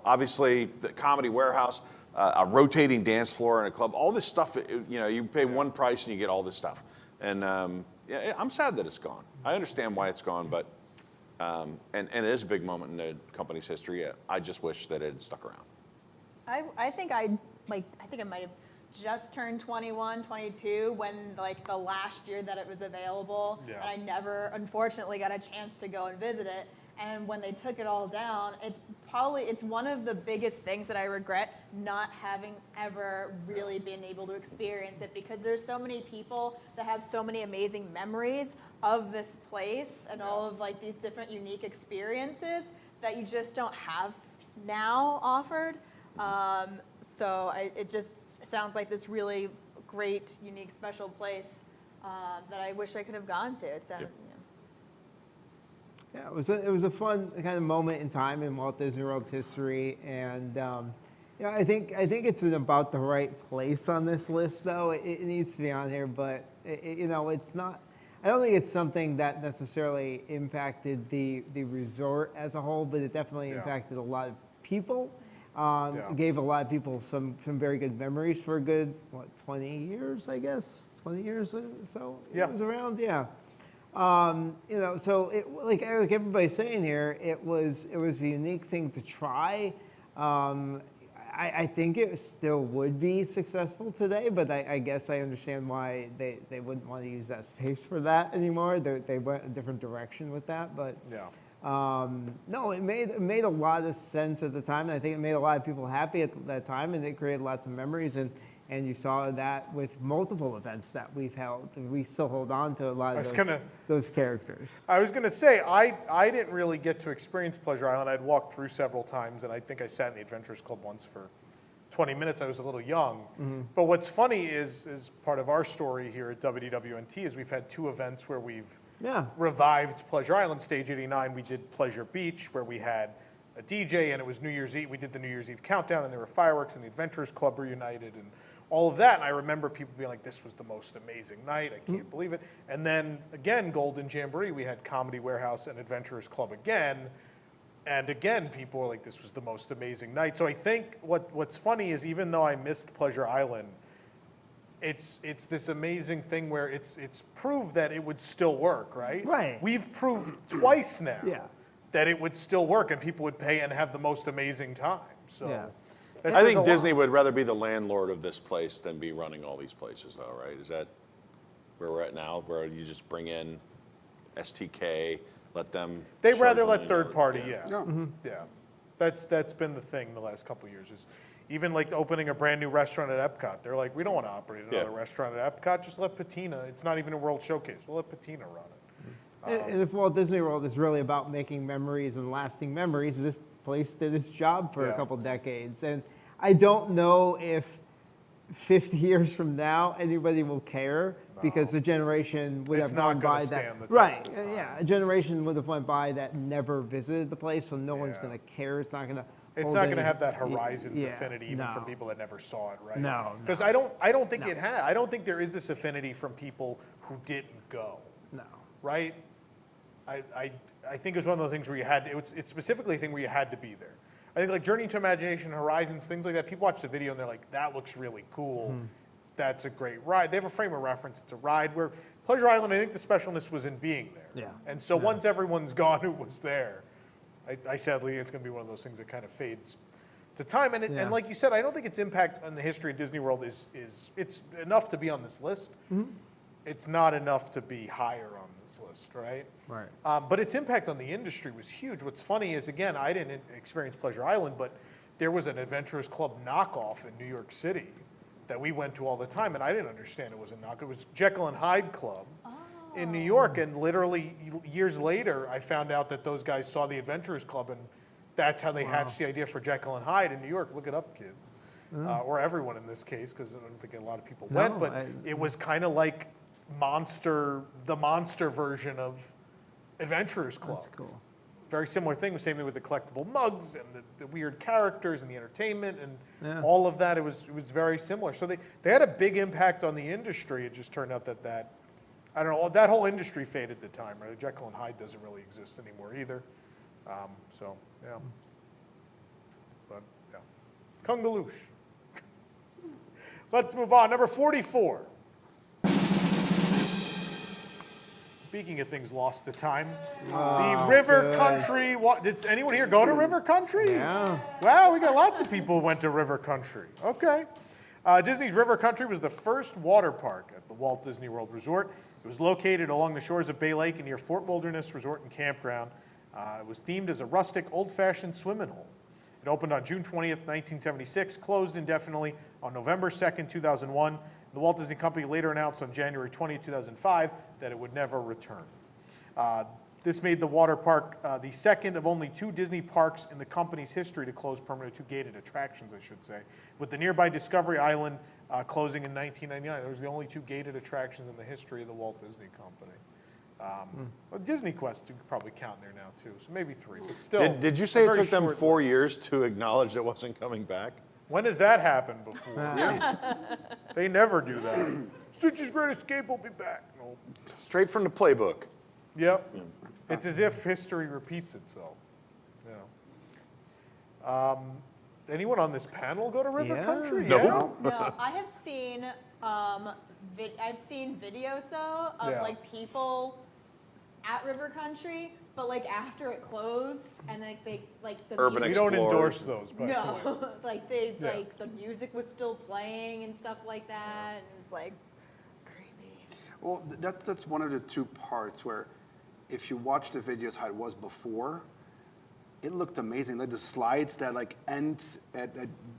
obviously the Comedy Warehouse, a rotating dance floor in a club. All this stuff. You pay one price and you get all this stuff. And yeah, I'm sad that it's gone. I understand why it's gone, but and it is a big moment in the company's history. I just wish that it had stuck around. I think I might have just turned 21, 22 when the last year that it was available. Yeah. And I never, unfortunately, got a chance to go and visit it. And when they took it all down, it's one of the biggest things that I regret not having ever really been able to experience it, because there's so many people that have so many amazing memories of this place and all of these different unique experiences that you just don't have now offered. So it just sounds like this really great, unique, special place that I wish I could have gone to. It's Yeah, it was a fun kind of moment in time in Walt Disney World's history, and I think it's in about the right place on this list. Though it needs to be on here, but it's not. I don't think it's something that necessarily impacted the resort as a whole, but it definitely impacted a lot of people. Gave a lot of people some very good memories for a good 20 years, I guess, 20 years or so. Yeah. It was around, yeah. So like everybody's saying here, it was a unique thing to try. I think it still would be successful today, but I guess I understand why they wouldn't want to use that space for that anymore. They went a different direction with that, but no, it made a lot of sense at the time, and I think it made a lot of people happy at that time, and it created lots of memories, and you saw that with multiple events that we've held. We still hold on to a lot of those characters. I was going to say, I didn't really get to experience Pleasure Island. I'd walked through several times, and I think I sat in the Adventurers Club once for 20 minutes. I was a little young. Mm-hmm. But what's funny is part of our story here at WDWNT is we've had two events where we've revived Pleasure Island. Stage 89, we did Pleasure Beach, where we had a DJ, and it was New Year's Eve. We did the New Year's Eve countdown, and there were fireworks, and the Adventurers Club reunited, and all of that. And I remember people being like, this was the most amazing night. I can't believe it. And then, again, Golden Jamboree, we had Comedy Warehouse and Adventurers Club again. And again, people were like, this was the most amazing night. So I think what's funny is, even though I missed Pleasure Island, it's this amazing thing where it's proved that it would still work, right? Right. We've proved twice now that it would still work and people would pay and have the most amazing time. So I think Disney would rather be the landlord of this place than be running all these places, though, right? Is that where we're at now, where you just bring in STK, let them... They'd rather let third party, yeah. Mm-hmm. Yeah. That's been the thing the last couple of years, is even like opening a brand new restaurant at Epcot. They're like, we don't want to operate another restaurant at Epcot, just let Patina. It's not even a World Showcase. We'll let Patina run it. And if Walt Disney World is really about making memories and lasting memories, this place did its job for a couple decades. And I don't know if 50 years from now anybody will care, because the generation would have gone by that. Right, a generation would have went by that never visited the place, so no one's going to care. It's not going to. It's not going to have that Horizons affinity even from people that never saw it, right? No, because I don't think it had. I don't think there is this affinity from people who didn't go. No. Right. I think it was one of those things where you had. It's specifically a thing where you had to be there. I think like Journey to Imagination, Horizons, things like that. People watch the video and they're like, "That looks really cool. That's a great ride." They have a frame of reference. It's a ride. Where Pleasure Island, I think the specialness was in being there. Yeah. And so once everyone's gone who was there, I sadly, it's going to be one of those things that kind of fades to time. And, and like you said, I don't think its impact on the history of Disney World is it's enough to be on this list. It's not enough to be higher on this list, right? Right. But its impact on the industry was huge. What's funny is, again, I didn't experience Pleasure Island, but there was an Adventurers Club knockoff in New York City that we went to all the time, and I didn't understand it was a knockoff. It was Jekyll and Hyde Club in New York, and literally years later, I found out that those guys saw the Adventurers Club, and that's how they hatched the idea for Jekyll and Hyde in New York. Look it up, kids. or everyone in this case, because I don't think a lot of people went, but it was kind of like the monster version of Adventurers Club. That's cool. Very similar thing, same thing with the collectible mugs and the weird characters and the entertainment and all of that. It was very similar. So they had a big impact on the industry. It just turned out that I don't know, that whole industry faded at the time, right? Jekyll and Hyde doesn't really exist anymore either. So, yeah. But, yeah. Kungaloosh. Let's move on. Number 44. Speaking of things lost to time, the River Country. Did anyone here go to River Country? Yeah. Wow, we got lots of people who went to River Country. Okay. Disney's River Country was the first water park at the Walt Disney World Resort. It was located along the shores of Bay Lake and near Fort Wilderness Resort and Campground. It was themed as a rustic, old-fashioned swimming hole. It opened on June 20th, 1976, closed indefinitely on November 2nd, 2001. The Walt Disney Company later announced on January 20, 2005, that it would never return. This made the water park the second of only 2 Disney parks in the company's history to close permanently, 2 gated attractions, I should say, with the nearby Discovery Island closing in 1999. Those were the only 2 gated attractions in the history of the Walt Disney Company. Well, Disney Quest, you could probably count there now, too, so maybe 3, but still. Did you say it very took them short 4 years to acknowledge it wasn't coming back? When has that happened before? They never do that. Stitch's Great Escape will be back. No. Straight from the playbook. Yep. It's as if history repeats itself. Anyone on this panel go to River Country? No, I have seen I've seen videos though of like people at River Country, but like after it closed and like they like the Urban music. We don't endorse those, by the way. No, like they like the music was still playing and stuff like that, and it's like creepy. Well, that's one of the 2 parts where, if you watch the videos how it was before, it looked amazing. Like the slides that like end at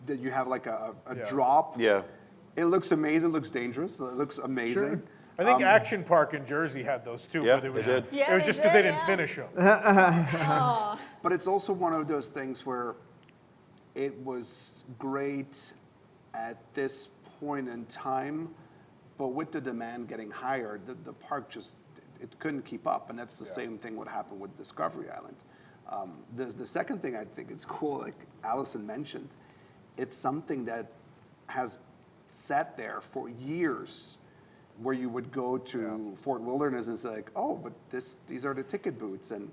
that you have like a drop. Yeah. It looks amazing. It looks dangerous. It looks amazing. Sure. I think Action Park in Jersey had those too, Yeah, but it was, they did. it was just because they didn't finish them. But it's also one of those things where it was great at this point in time, but with the demand getting higher, the park just, it couldn't keep up, and that's the same thing what happened with Discovery Island. The second thing I think it's cool, like Allison mentioned, it's something that has sat there for years, where you would go to Fort Wilderness and say like, oh, but these are the ticket booths, and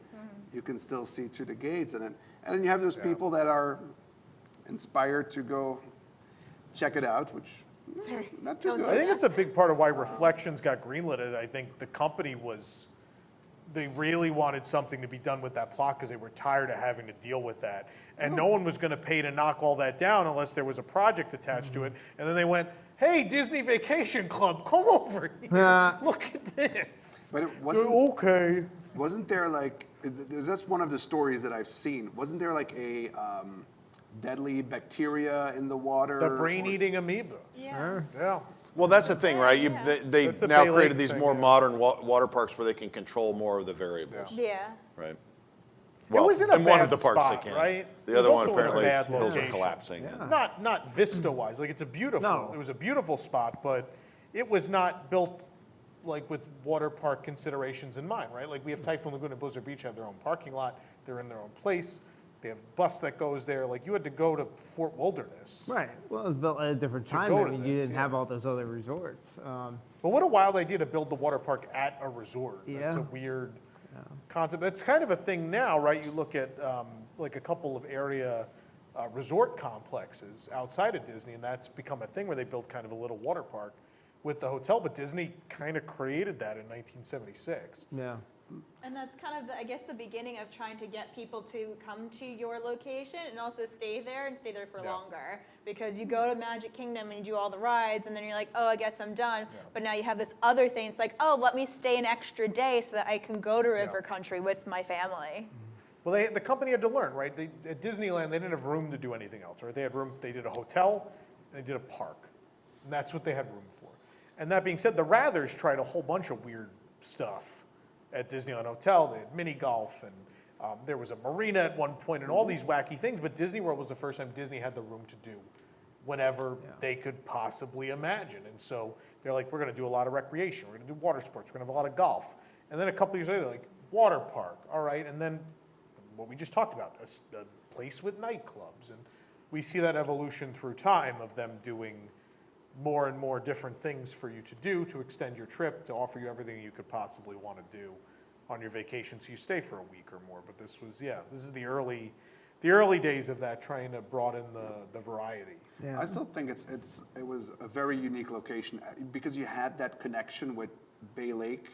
you can still see through the gates, and then you have those people that are inspired to go check it out, which not too good. I think it's a big part of why Reflections got greenlit. I think the company they really wanted something to be done with that plot because they were tired of having to deal with that. And no one was going to pay to knock all that down unless there was a project attached to it. And then they went, hey, Disney Vacation Club, come over here. Look at this. But it wasn't, okay. Wasn't there like, that's one of the stories that I've seen. Wasn't there like a deadly bacteria in the water? The brain-eating amoeba. Yeah. Well, that's the thing, right? They That's a now Bay created Lake these thing, more modern water parks where they can control more of the variables. Yeah. Right. It was in a in one bad of the parks spot, they can. right? The It was other one also in a apparently bad hills are location. collapsing. Not vista-wise. Like it's a beautiful. It was a beautiful spot, but it was not built like with water park considerations in mind, right? Like we have Typhoon Lagoon and Blizzard Beach have their own parking lot. They're in their own place. They have a bus that goes there. Like you had to go to Fort Wilderness. Right. Well, it was built at a different time. go I to mean, you this, didn't have all those other resorts. But what a wild idea to build the water park at a resort. That's a Yeah. weird concept. It's kind of a thing now, right? You look at like a couple of area resort complexes outside of Disney, and that's become a thing where they built kind of a little water park with the hotel. But Disney kind of created that in 1976. Yeah. And that's kind of, I guess, the beginning of trying to get people to come to your location and also stay there and stay there for longer. Because you go to Magic Kingdom and you do all the rides, and then you're like, oh, I guess I'm done. But now you have this other thing. It's like, oh, let me stay an extra day so that I can go to River Country with my family. Well, the company had to learn, right? At Disneyland, they didn't have room to do anything else, right? They had room. They did a hotel, and they did a park, and that's what they had room for. And that being said, the Rathers tried a whole bunch of weird stuff at Disneyland Hotel. They had mini golf, and there was a marina at one point, and all these wacky things. But Disney World was the first time Disney had the room to do whatever they could possibly imagine. And so they're like, we're going to do a lot of recreation. We're going to do water sports. We're going to have a lot of golf. And then a couple years later, they're like, water park. All right. And then what we just talked about, a place with nightclubs. And we see that evolution through time of them doing more and more different things for you to do to extend your trip, to offer you everything you could possibly want to do on your vacation so you stay for a week or more. But this was, this is the early days of that, trying to broaden the variety. I still think it was a very unique location because you had that connection with Bay Lake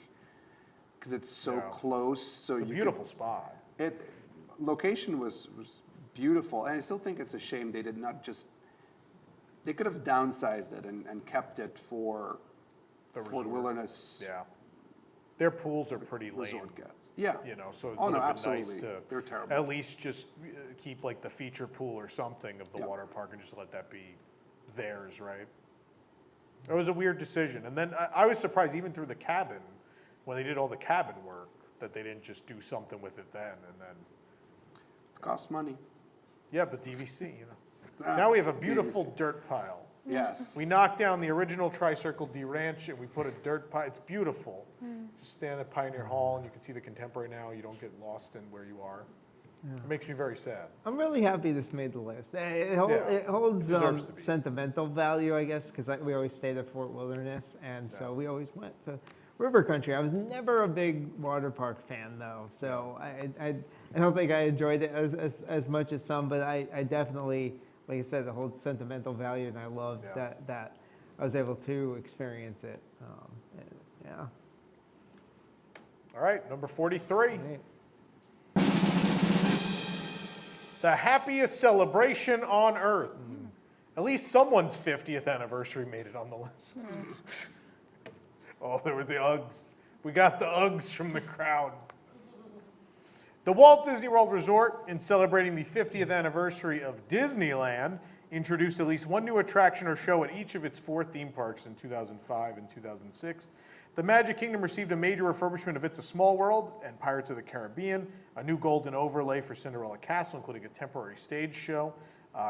because it's so close. So it's a beautiful spot. Location was beautiful, and I still think it's a shame they did not just. They could have downsized it and kept it for wilderness. Yeah. Their pools are pretty lame. Resort guests. Yeah. You know, so it Oh, would no, have been absolutely. nice to They're terrible. at least just keep like the feature pool or something of the water park and just let that be theirs, right? It was a weird decision. And then I was surprised even through the cabin, when they did all the cabin work, that they didn't just do something with it then and then. It costs money. Yeah, but DVC, you know. Now we have a beautiful dirt pile. Yes. We knocked down the original Tri-Circle D Ranch and we put a dirt pile. It's beautiful. Just stand at Pioneer Hall and you can see the Contemporary now. You don't get lost in where you are. It makes me very sad. I'm really happy this made the list. It holds sentimental value, I guess, because we always stayed at Fort Wilderness, and so we always went to River Country. I was never a big water park fan, though, so I don't think I enjoyed it as much as some, but I definitely, like I said, it holds sentimental value, and I love that I was able to experience it. All right, number 43. The happiest celebration on Earth. At least someone's 50th anniversary made it on the list. Oh, there were the Uggs. We got the Uggs from the crowd. The Walt Disney World Resort, in celebrating the 50th anniversary of Disneyland, introduced at least one new attraction or show at each of its 4 theme parks in 2005 and 2006. The Magic Kingdom received a major refurbishment of It's a Small World and Pirates of the Caribbean, a new golden overlay for Cinderella Castle, including a temporary stage show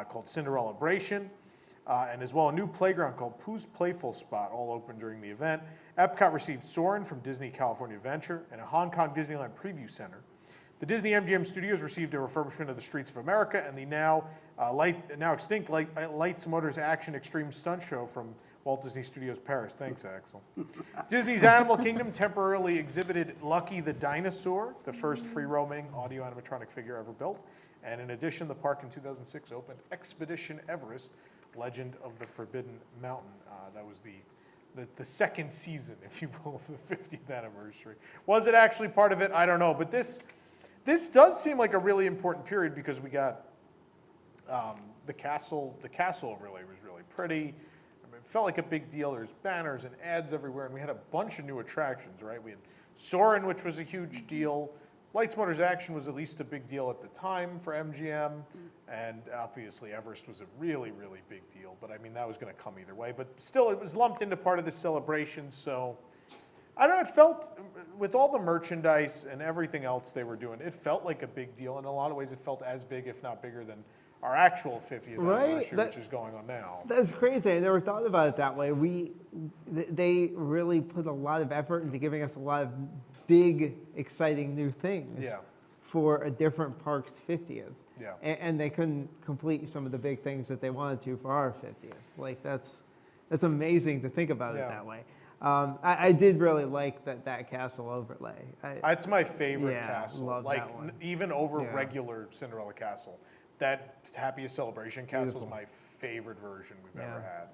called Cinderellabration, and as well a new playground called Pooh's Playful Spot, all open during the event. Epcot received Soarin' from Disney California Adventure and a Hong Kong Disneyland Preview Center. The Disney MGM Studios received a refurbishment of the Streets of America and the now extinct Lights, Motors, Action Extreme Stunt Show from Walt Disney Studios Paris. Thanks, Axel. Disney's Animal Kingdom temporarily exhibited Lucky the Dinosaur, the first free-roaming audio animatronic figure ever built. And in addition, the park in 2006 opened Expedition Everest, Legend of the Forbidden Mountain. That was the second season, if you will, of the 50th anniversary. Was it actually part of it? I don't know. But this does seem like a really important period because we got the castle overlay was really pretty. It felt like a big deal. There's banners and ads everywhere, and we had a bunch of new attractions, right? We had Soarin', which was a huge deal. Lights, Motors, Action was at least a big deal at the time for MGM, and obviously Everest was a really, really big deal. But I mean, that was going to come either way. But still, it was lumped into part of this celebration, so I don't know, it felt, with all the merchandise and everything else they were doing, it felt like a big deal. In a lot of ways, it felt as big, if not bigger, than our actual 50th anniversary, which is going on now. That's crazy. I never thought about it that way. They really put a lot of effort into giving us a lot of big, exciting new things for a different park's 50th. Yeah. And they couldn't complete some of the big things that they wanted to for our 50th. Like, that's amazing to think about it that way. I did really like that castle overlay. That's my favorite castle. Love like that one. even over regular Cinderella Castle. That Happiest Celebration Castle is my favorite version we've ever had.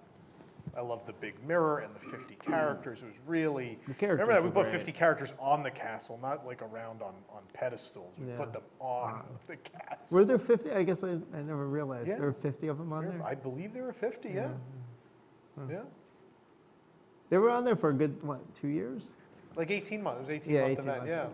I love the big mirror and the 50 characters. It was really, remember that we put 50 characters on the castle, not like around on pedestals. We put them on the castle. Were there 50? I guess I never realized. There were 50 of them on there? I believe there were 50, yeah. They were on there for a good, 2 years? Like 18 months. It was 18 months event, okay.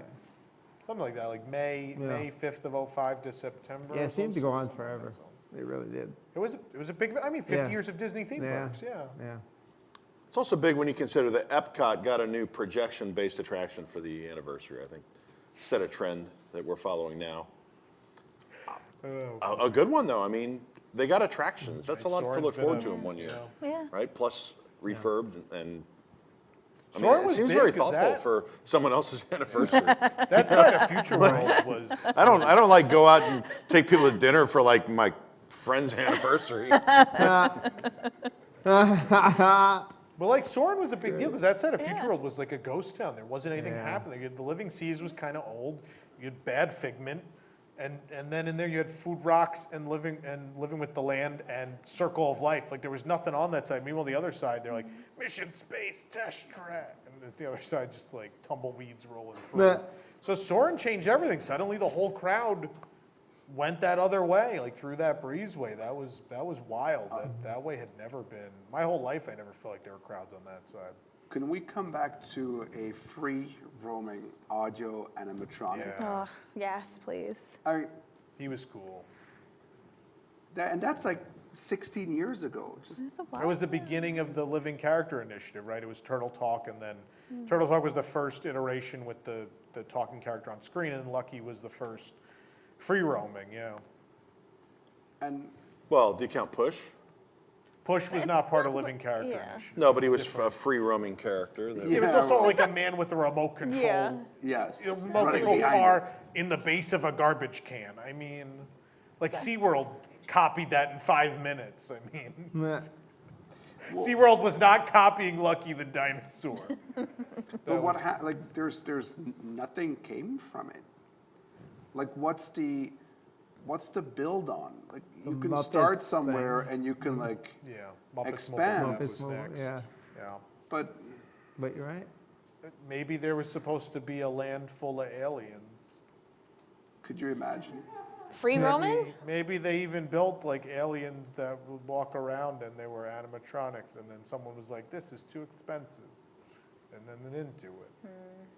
Something like that, like May 5th of 05 to September. Yeah, it seemed to go on forever. They really did. It was a big, 50 years of Disney theme parks, Yeah. It's also big when you consider that Epcot got a new projection-based attraction for the anniversary, I think. Set a trend that we're following now. A good one, though. I mean, they got attractions. That's a lot to Soren's look been forward a- to in 1 year. Yeah. Right? Plus refurbed and I mean, Soren it was seems big, very 'cause thoughtful that- for someone else's anniversary. That side of Future World was. I don't like go out and take people to dinner for like my friend's anniversary. But like Soren was a big deal because that side of Future World was like a ghost town. There wasn't anything happening. The Living Seas was kind of old. You had Bad Figment, and then in there you had Food Rocks and Living with the Land and Circle of Life. Like there was nothing on that side. Meanwhile, the other side they're like Mission Space Test Track, and the other side just like tumbleweeds rolling through. So Soren changed everything. Suddenly the whole crowd went that other way, like through that breezeway. That was wild. That way had never been. My whole life, I never felt like there were crowds on that side. Can we come back to a free roaming audio animatronic? Oh, yes, please. He was cool. And that's like 16 years ago. Just It was the beginning of the Living Character Initiative, right? It was Turtle Talk, and then Turtle Talk was the first iteration with the talking character on screen, and Lucky was the first free roaming, And well, do you count Push? Push was not part of Living Character Initiative. No, but he was a free roaming character. It was also like a man with a remote control. Yeah. Yes. Remote Running control behind car in the base of a garbage can. I mean, like SeaWorld copied that in 5 minutes. I mean, SeaWorld was not copying Lucky the dinosaur. But what like there's nothing came from it. Like what's the build on? Like you can start Muppets somewhere thing. and you can like Muppets expand. Mobile was next. Yeah. But you're right. Maybe there was supposed to be a land full of aliens. Could you imagine? Free roaming? Maybe they even built like aliens that would walk around and they were animatronics, and then someone was like, "This is too expensive," and then they didn't do it.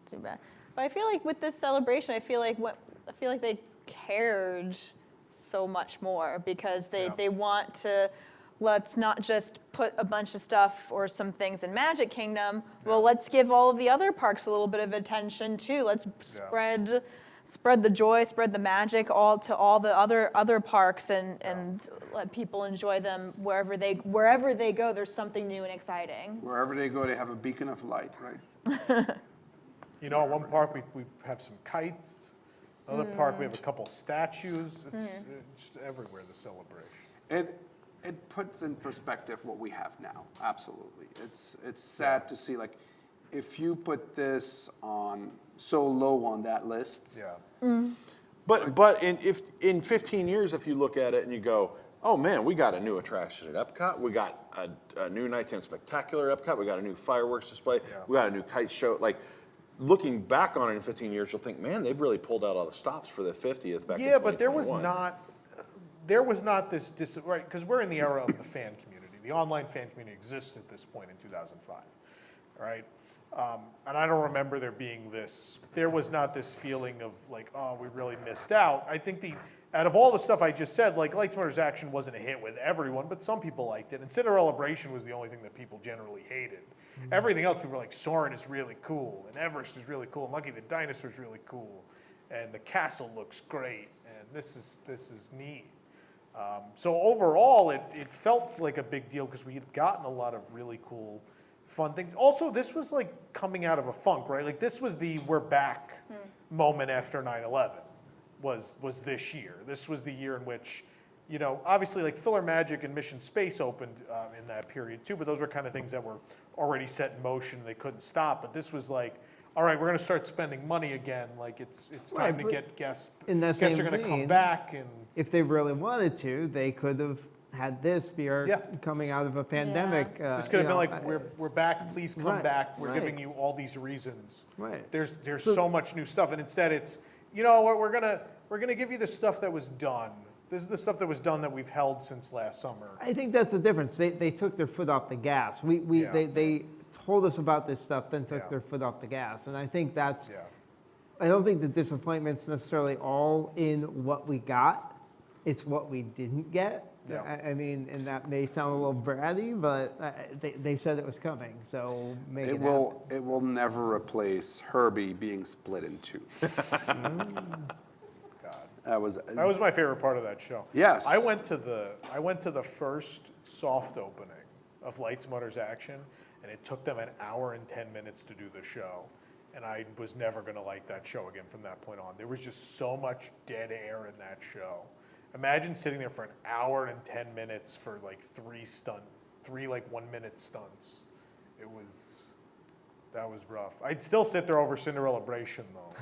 Too bad. But I feel like with this celebration, I feel like they cared so much more because they want to. Let's not just put a bunch of stuff or some things in Magic Kingdom. Well, let's give all of the other parks a little bit of attention too. Let's spread the joy, spread the magic all to all the other parks and let people enjoy them wherever they go. There's something new and exciting. Wherever they go, they have a beacon of light, right? You know, at one park we have some kites. Another park we have a couple statues. It's just everywhere, the celebration. It puts in perspective what we have now. Absolutely, it's sad to see like if you put this on so low on that list. But in 15 years, if you look at it and you go, oh man, we got a new attraction at Epcot. We got a new nighttime spectacular at Epcot. We got a new fireworks display. We got a new kite show. Like looking back on it in 15 years, you'll think, man, they've really pulled out all the stops for the 50th back in 2021. But there was not this right, because we're in the era of the fan community. The online fan community exists at this point in 2005, right? And I don't remember there was not this feeling of like, oh, we really missed out. I think out of all the stuff I just said, like Lights, Motors, Action wasn't a hit with everyone, but some people liked it. And Cinderellabration was the only thing that people generally hated. Everything else, people were like, Soarin' is really cool, and Everest is really cool, and Lucky the Dinosaur is really cool, and the castle looks great, and this is neat. So overall, it felt like a big deal because we had gotten a lot of really cool, fun things. Also, this was like coming out of a funk, right? Like this was the we're back moment after 9/11 was this year. This was the year in which, you know, obviously like Filler Magic and Mission Space opened in that period too, but those were kind of things that were already set in motion. They couldn't stop. But this was like, all right, we're going to start spending money again. Like it's time to get guests. Guests are going to come back. And if they really wanted to, they could have had this be our coming out of a pandemic. This could have been like, we're back. Please come back. We're giving you all these reasons. Right. There's so much new stuff, and instead it's, you know what, we're gonna give you the stuff that was done. This is the stuff that was done that we've held since last summer. I think that's the difference. They took their foot off the gas. They told us about this stuff, then took their foot off the gas. And I think that's, I don't think the disappointment's necessarily all in what we got. It's what we didn't get. I mean, and that may sound a little bratty, but they said it was coming, so make it happen. It will never replace Herbie being split in two. That was my favorite part of that show. Yes. I went to the first soft opening of Lights, Motors, Action, and it took them an hour and 10 minutes to do the show. And I was never going to like that show again from that point on. There was just so much dead air in that show. Imagine sitting there for an hour and 10 minutes for like three like 1 minute stunts. That was rough. I'd still sit there over Cinderellabration though.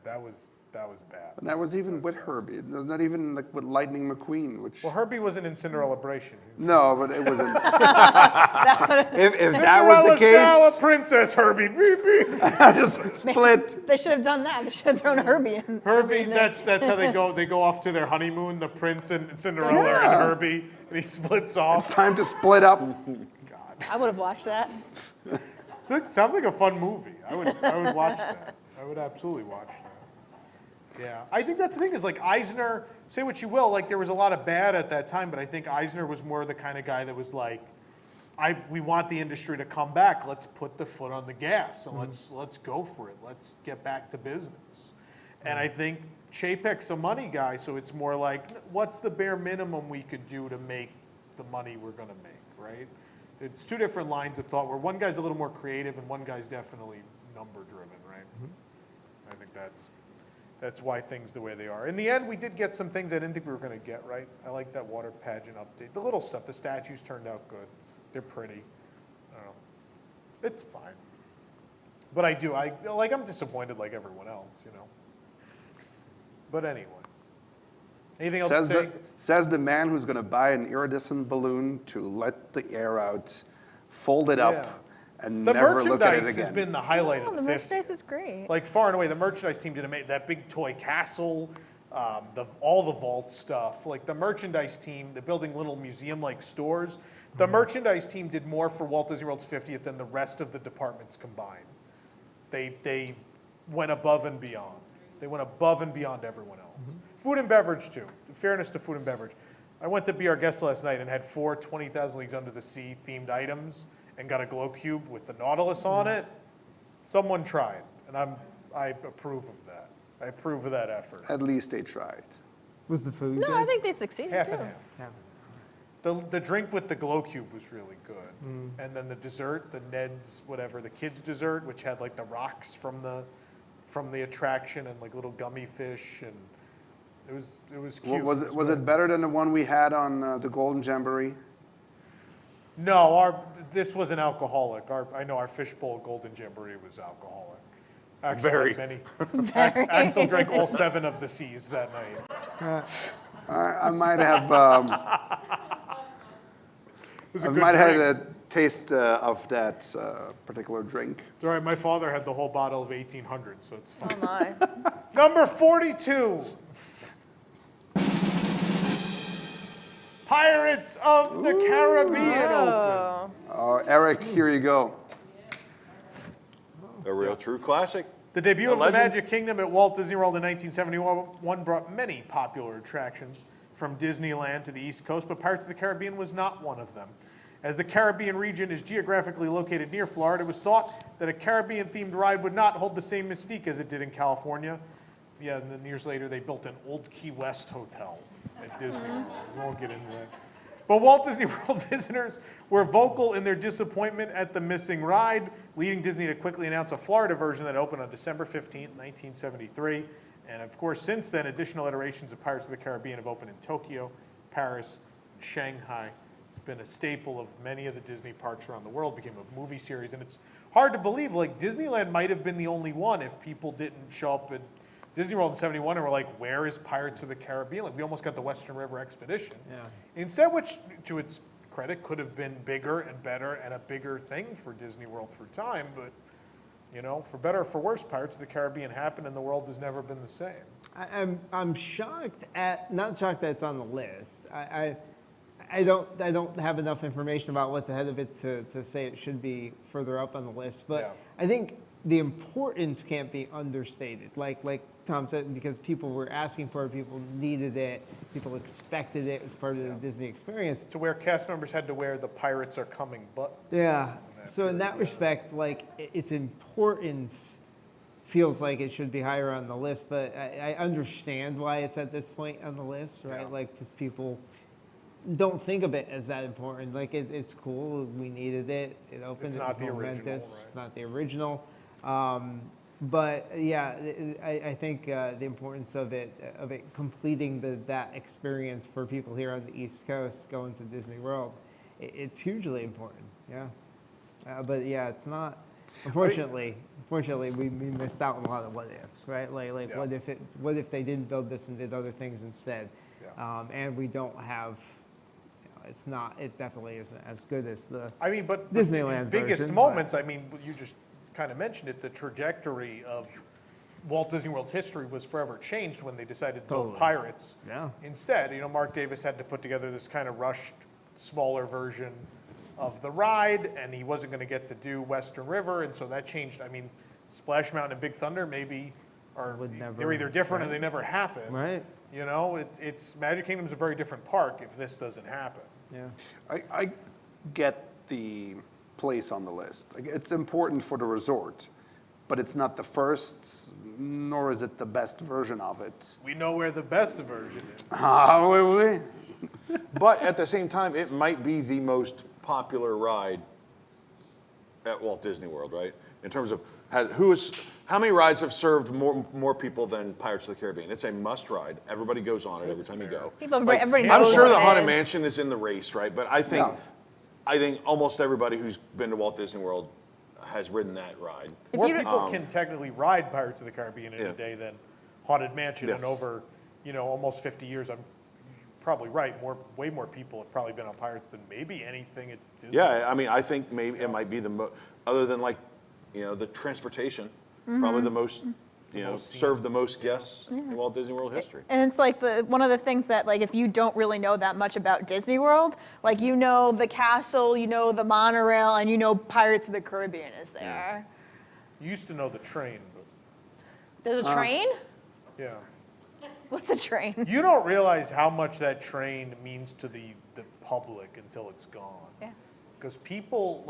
that was bad. And that was even with Herbie. It was not even like with Lightning McQueen, which. Well, Herbie wasn't in Cinderellabration. No, but it wasn't. if that was the case, now a princess, Herbie. Beep, beep. Just split. They should have done that. They should have thrown Herbie in. Herbie, that's how they go. They go off to their honeymoon. The prince and Cinderella and Herbie, and he splits off. It's time to split up. I would have watched that. It sounds like a fun movie. I would watch that. I would absolutely watch that. Yeah, I think that's the thing is like Eisner, say what you will, like there was a lot of bad at that time, but I think Eisner was more the kind of guy that was like, we want the industry to come back. Let's put the foot on the gas and let's go for it. Let's get back to business. And I think Chapek's a money guy, so it's more like, what's the bare minimum we could do to make the money we're going to make, right? It's two different lines of thought where one guy's a little more creative and one guy's definitely number driven, right? I think that's why things the way they are. In the end, we did get some things I didn't think we were going to get, right? I like that water pageant update. The little stuff, the statues turned out good. They're pretty. I don't know. It's fine. But I'm disappointed like everyone else, you know. But anyway. Anything else to say? Says the man who's going to buy an iridescent balloon to let the air out, fold it up, and never look at it again. The merchandise has been the highlight of the 50s. The merchandise is great. Like far and away, the merchandise team did that big toy castle, all the vault stuff. Like the merchandise team, they're building little museum-like stores. The merchandise team did more for Walt Disney World's 50th than the rest of the departments combined. They went above and beyond. They went above and beyond everyone else. Food and beverage too. In fairness to food and beverage. I went to be our guest last night and had 4 20,000 Leagues Under the Sea themed items and got a glow cube with the Nautilus on it. Someone tried, and I approve of that. I approve of that effort. At least they tried. Was the food No, good? I think they succeeded Half too. and half. The drink with the glow cube was really good. And then the dessert, the Ned's whatever, the kids' dessert, which had like the rocks from the attraction and like little gummy fish, and it was cute. Was it better than the one we had on the Golden Jamboree? No, this was an alcoholic. I know our fishbowl Golden Jamboree was alcoholic. Axel drank all 7 of the C's that night. I might have. I might have had a taste of that particular drink. It's all right. My father had the whole bottle of 1800, so it's fine. Oh my. Number 42. Pirates of the Caribbean open. Oh, Eric, here you go. A real true classic. The debut A of the legend. Magic Kingdom at Walt Disney World in 1971 brought many popular attractions from Disneyland to the East Coast, but Pirates of the Caribbean was not one of them. As the Caribbean region is geographically located near Florida, it was thought that a Caribbean-themed ride would not hold the same mystique as it did in California. Yeah, and then years later, they built an old Key West hotel at Disney World. We won't get into that. But Walt Disney World visitors were vocal in their disappointment at the missing ride, leading Disney to quickly announce a Florida version that opened on December 15, 1973. And of course, since then, additional iterations of Pirates of the Caribbean have opened in Tokyo, Paris, and Shanghai. It's been a staple of many of the Disney parks around the world, became a movie series. And it's hard to believe, like Disneyland might have been the only one if people didn't show up at Disney World in 71 and were like, where is Pirates of the Caribbean? Like, we almost got the Western River Expedition. Yeah. Instead, which, to its credit, could have been bigger and better and a bigger thing for Disney World through time, but, you know, for better or for worse, Pirates of the Caribbean happened and the world has never been the same. I'm shocked at, not shocked that it's on the list. I don't have enough information about what's ahead of it to say it should be further up on the list, but I think the importance can't be understated. Like Tom said, because people were asking for it, people needed it, people expected it as part of the Disney experience. To where cast members had to wear the Pirates Are Coming button. Yeah. So in that respect, like its importance feels like it should be higher on the list, but I understand why it's at this point on the list, right? Yeah. Like, because people don't think of it as that important. Like, it's cool. We needed it. It opened. It's it not was the momentous. original, It's right? not the original. But yeah, I think the importance of it completing that experience for people here on the East Coast going to Disney World, it's hugely important. Yeah, but yeah, it's not. Unfortunately, we missed out on a lot of what ifs, right? Like what if they didn't build this and did other things instead? Yeah. And we don't have. It's not. It definitely isn't as good as the. I mean, but Disneyland the biggest version, moments. I mean, you just kind of mentioned it. The trajectory of Walt Disney World's history was forever changed when they decided to build Totally. Pirates. Yeah. Instead, Mark Davis had to put together this kind of rushed, smaller version of the ride, and he wasn't going to get to do Western River, and so that changed. I mean, Splash Mountain and Big Thunder maybe they're either different or they never happen. Right. It's Magic Kingdom's a very different park if this doesn't happen. Yeah. I get the place on the list. Like, it's important for the resort, but it's not the first, nor is it the best version of it. We know where the best version is. But at the same time, it might be the most popular ride at Walt Disney World, right? In terms of how many rides have served more people than Pirates of the Caribbean? It's a must ride. Everybody goes on it every time you go. Everybody I'm knows sure what the it Haunted is. Mansion is in the race, right? But I think almost everybody who's been to Walt Disney World has ridden that ride. More people can technically ride Pirates of the Caribbean in a day than Haunted Mansion, and over almost 50 years, I'm probably right. Way more people have probably been on Pirates than maybe anything at Disney. Yeah, I mean, I think maybe it might be other than the transportation, probably the most, served the most guests in Walt Disney World history. And it's like one of the things that, like, if you don't really know that much about Disney World, like, the castle, the monorail, and Pirates of the Caribbean is there. You used to know the train, but There's a train? yeah. What's a train? You don't realize how much that train means to the public until it's gone. Yeah. Because people,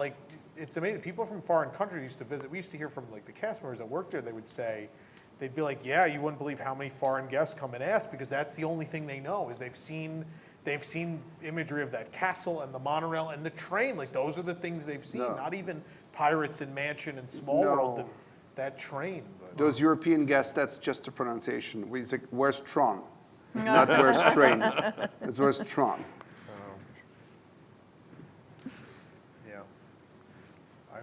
it's amazing. People from foreign countries used to visit. We used to hear from, the cast members that worked there, they'd be like, yeah, you wouldn't believe how many foreign guests come and ask, because that's the only thing they know, is they've seen imagery of that castle and the monorail and the train. Like, those are the things they've seen. No. Not even Pirates and Mansion and Small No. World, that train. But. Those European guests, that's just a pronunciation. We think, where's Tron? It's not where's train. It's where's Tron. Yeah. I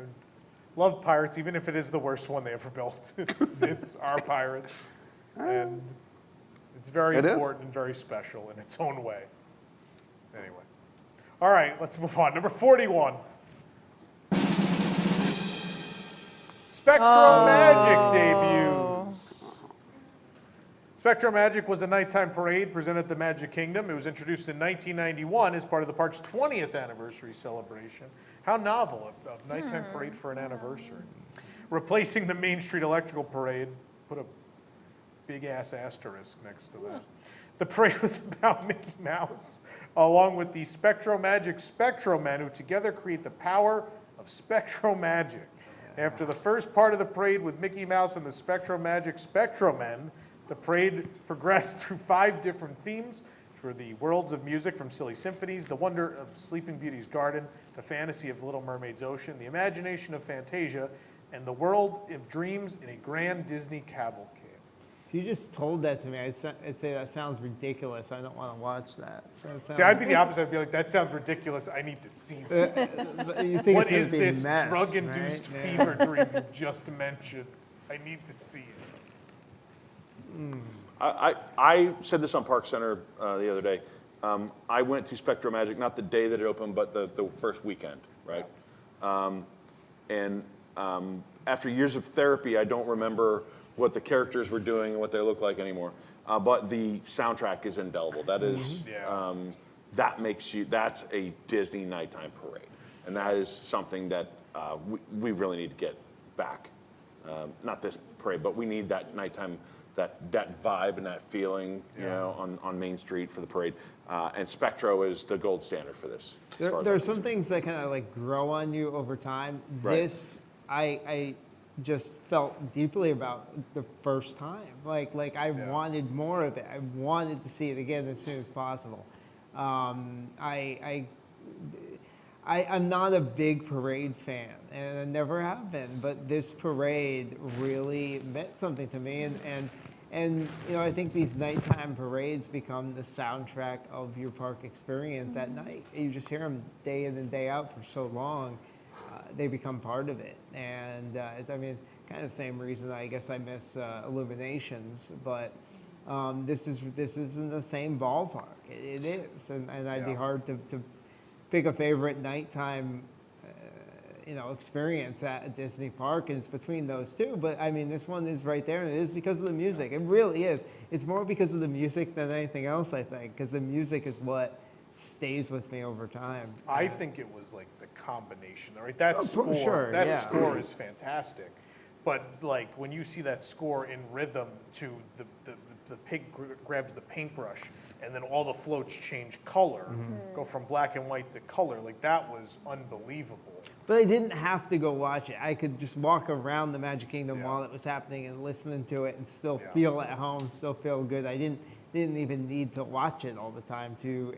love Pirates, even if it is the worst one they ever built. It's our Pirates. And it's very important and very special in its own way. Anyway. All right, let's move on. Number 41. SpectroMagic debuts. SpectroMagic was a nighttime parade presented at the Magic Kingdom. It was introduced in 1991 as part of the park's 20th anniversary celebration. How novel, a nighttime parade for an anniversary. Replacing the Main Street Electrical Parade, put a big-ass asterisk next to that. The parade was about Mickey Mouse, along with the SpectroMagic Spectromen, who together create the power of SpectroMagic. After the first part of the parade with Mickey Mouse and the SpectroMagic Spectromen, the parade progressed through 5 different themes, which were the worlds of music from Silly Symphonies, the wonder of Sleeping Beauty's garden, the fantasy of Little Mermaid's ocean, the imagination of Fantasia, and the world of dreams in a grand Disney cavalcade. If you just told that to me, I'd say that sounds ridiculous. I don't want to watch that. See, I'd be the opposite. I'd be like, that sounds ridiculous. I need to see that. But you think What it's is gonna be a this mess, drug-induced right? fever dream you've just mentioned? I need to see it. I said this on Park Center the other day. I went to SpectroMagic, not the day that it opened, but the first weekend, right? After years of therapy, I don't remember what the characters were doing and what they look like anymore. But the soundtrack is indelible. That is, that's a Disney nighttime parade. And that is something that we really need to get back. Not this parade, but we need that nighttime, that vibe and that feeling, on Main Street for the parade. And Spectro is the gold standard for this. There are some things that kind of grow on you over time. Right. This, I just felt deeply about the first time. Like I wanted more of it. I wanted to see it again as soon as possible. I'm not a big parade fan, and I never have been, but this parade really meant something to me, and you know, I think these nighttime parades become the soundtrack of your park experience at night. You just hear them day in and day out for so long, they become part of it. And it's, I mean, kind of the same reason I guess I miss Illuminations, but this is in the same ballpark. It is, and I'd be hard to pick a favorite nighttime you know, experience at a Disney park, and it's between those two. But I mean, this one is right there, and it is because of the music. It really is. It's more because of the music than anything else, I think, because the music is what stays with me over time. I think it was like the combination, right? That score is fantastic. But like when you see that score in rhythm to the pig grabs the paintbrush, and then all the floats change color, go from black and white to color, like that was unbelievable. But I didn't have to go watch it. I could just walk around the Magic Kingdom while it was happening and listening to it and still feel at home, still feel good. I didn't even need to watch it all the time to